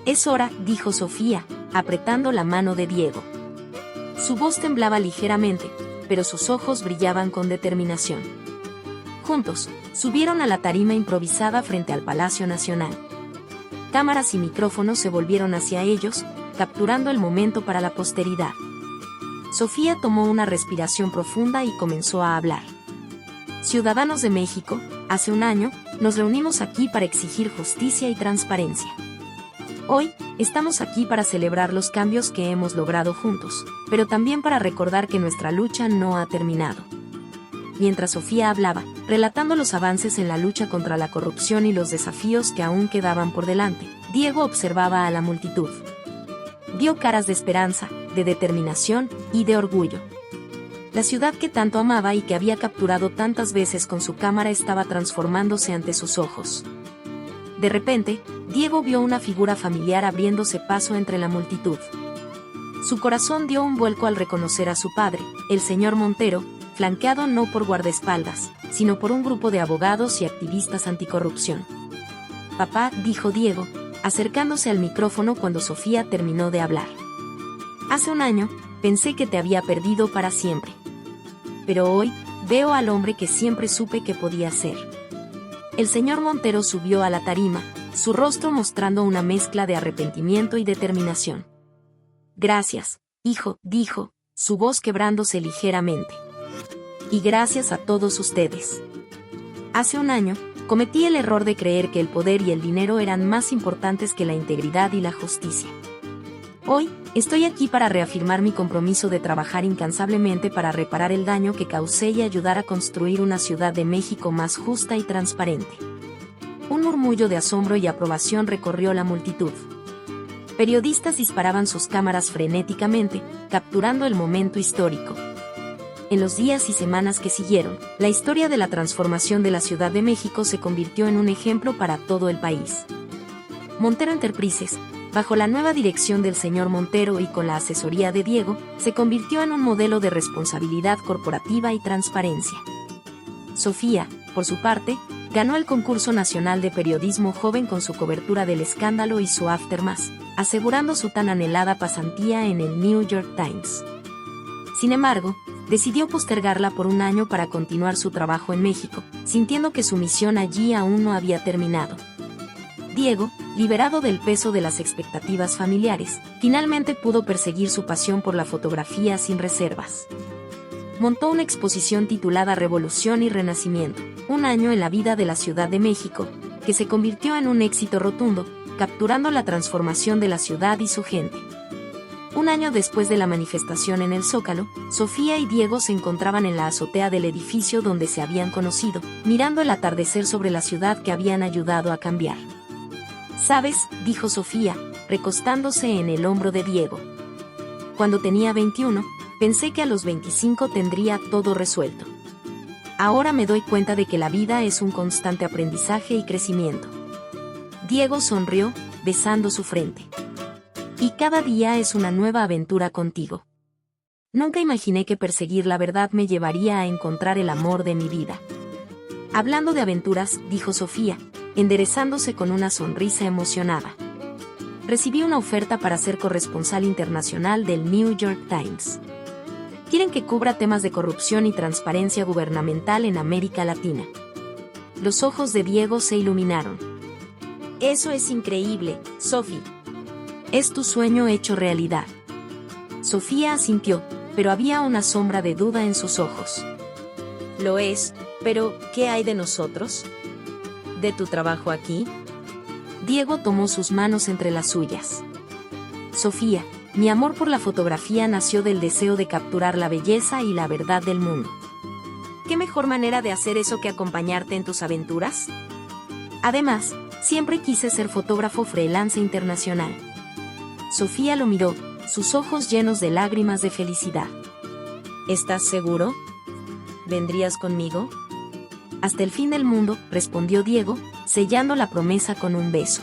«Es hora», dijo Sofía, apretando la mano de Diego. Su voz temblaba ligeramente, pero sus ojos brillaban con determinación. Juntos, subieron a la tarima improvisada frente al Palacio Nacional. Cámaras y micrófonos se volvieron hacia ellos, capturando el momento para la posteridad. Sofía tomó una respiración profunda y comenzó a hablar. «Ciudadanos de México, hace un año, nos reunimos aquí para exigir justicia y transparencia. Hoy, estamos aquí para celebrar los cambios que hemos logrado juntos, pero también para recordar que nuestra lucha no ha terminado». Mientras Sofía hablaba, relatando los avances en la lucha contra la corrupción y los desafíos que aún quedaban por delante, Diego observaba a la multitud. Vio caras de esperanza, de determinación y de orgullo. La ciudad que tanto amaba y que había capturado tantas veces con su cámara estaba transformándose ante sus ojos. De repente, Diego vio una figura familiar abriéndose paso entre la multitud. Su corazón dio un vuelco al reconocer a su padre, el señor Montero, flanqueado no por guardaespaldas, sino por un grupo de abogados y activistas anticorrupción. «Papá», dijo Diego, acercándose al micrófono cuando Sofía terminó de hablar. «Hace un año, pensé que te había perdido para siempre. Pero hoy, veo al hombre que siempre supe que podía ser». El señor Montero subió a la tarima, su rostro mostrando una mezcla de arrepentimiento y determinación. «Gracias, hijo», dijo, su voz quebrándose ligeramente. «Y gracias a todos ustedes. Hace un año, cometí el error de creer que el poder y el dinero eran más importantes que la integridad y la justicia. Hoy, estoy aquí para reafirmar mi compromiso de trabajar incansablemente para reparar el daño que causé y ayudar a construir una Ciudad de México más justa y transparente». Un murmullo de asombro y aprobación recorrió la multitud. Periodistas disparaban sus cámaras frenéticamente, capturando el momento histórico. En los días y semanas que siguieron, la historia de la transformación de la Ciudad de México se convirtió en un ejemplo para todo el país. Montero Enterprises, bajo la nueva dirección del señor Montero y con la asesoría de Diego, se convirtió en un modelo de responsabilidad corporativa y transparencia. Sofía, por su parte, ganó el concurso nacional de periodismo joven con su cobertura del escándalo y su aftermath, asegurando su tan anhelada pasantía en el New York Times. Sin embargo, decidió postergarla por un año para continuar su trabajo en México, sintiendo que su misión allí aún no había terminado. Diego, liberado del peso de las expectativas familiares, finalmente pudo perseguir su pasión por la fotografía sin reservas. Montó una exposición titulada Revolución y Renacimiento, un año en la vida de la Ciudad de México, que se convirtió en un éxito rotundo, capturando la transformación de la ciudad y su gente. Un año después de la manifestación en el Zócalo, Sofía y Diego se encontraban en la azotea del edificio donde se habían conocido, mirando el atardecer sobre la ciudad que habían ayudado a cambiar. «¿Sabes?», dijo Sofía, recostándose en el hombro de Diego. «Cuando tenía 21, pensé que a los 25 tendría todo resuelto. Ahora me doy cuenta de que la vida es un constante aprendizaje y crecimiento». Diego sonrió, besando su frente. «Y cada día es una nueva aventura contigo. Nunca imaginé que perseguir la verdad me llevaría a encontrar el amor de mi vida». «Hablando de aventuras», dijo Sofía, enderezándose con una sonrisa emocionada. «Recibí una oferta para ser corresponsal internacional del New York Times. Quieren que cubra temas de corrupción y transparencia gubernamental en América Latina». Los ojos de Diego se iluminaron. «Eso es increíble, Sophie. Es tu sueño hecho realidad». Sofía asintió, pero había una sombra de duda en sus ojos. «Lo es, pero ¿qué hay de nosotros? ¿De tu trabajo aquí?». Diego tomó sus manos entre las suyas. «Sofía, mi amor por la fotografía nació del deseo de capturar la belleza y la verdad del mundo. ¿Qué mejor manera de hacer eso que acompañarte en tus aventuras? Además, siempre quise ser fotógrafo freelance internacional». Sofía lo miró, sus ojos llenos de lágrimas de felicidad. «¿Estás seguro? ¿Vendrías conmigo?». «Hasta el fin del mundo», respondió Diego, sellando la promesa con un beso.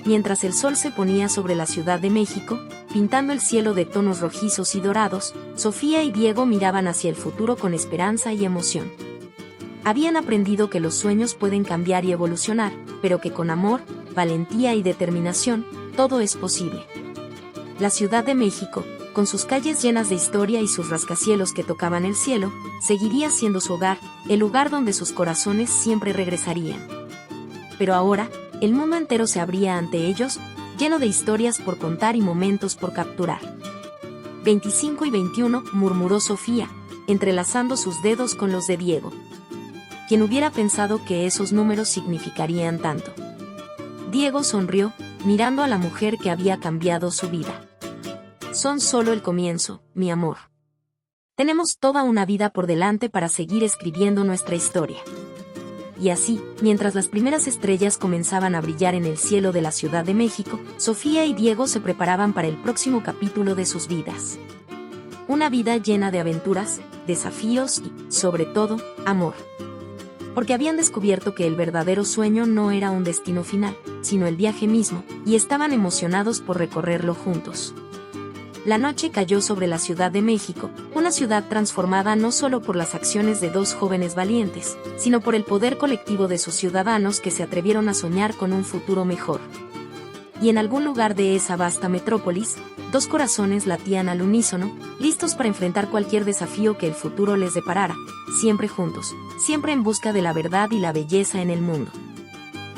Mientras el sol se ponía sobre la Ciudad de México, pintando el cielo de tonos rojizos y dorados, Sofía y Diego miraban hacia el futuro con esperanza y emoción. Habían aprendido que los sueños pueden cambiar y evolucionar, pero que con amor, valentía y determinación, todo es posible. La Ciudad de México, con sus calles llenas de historia y sus rascacielos que tocaban el cielo, seguiría siendo su hogar, el lugar donde sus corazones siempre regresarían. Pero ahora, el mundo entero se abría ante ellos, lleno de historias por contar y momentos por capturar. 25 y 21, murmuró Sofía, entrelazando sus dedos con los de Diego. ¿Quién hubiera pensado que esos números significarían tanto? Diego sonrió, mirando a la mujer que había cambiado su vida. «Son solo el comienzo, mi amor. Tenemos toda una vida por delante para seguir escribiendo nuestra historia». Y así, mientras las primeras estrellas comenzaban a brillar en el cielo de la Ciudad de México, Sofía y Diego se preparaban para el próximo capítulo de sus vidas. Una vida llena de aventuras, desafíos y, sobre todo, amor. Porque habían descubierto que el verdadero sueño no era un destino final, sino el viaje mismo, y estaban emocionados por recorrerlo juntos. La noche cayó sobre la Ciudad de México, una ciudad transformada no solo por las acciones de dos jóvenes valientes, sino por el poder colectivo de sus ciudadanos que se atrevieron a soñar con un futuro mejor. Y en algún lugar de esa vasta metrópolis, dos corazones latían al unísono, listos para enfrentar cualquier desafío que el futuro les deparara, siempre juntos, siempre en busca de la verdad y la belleza en el mundo.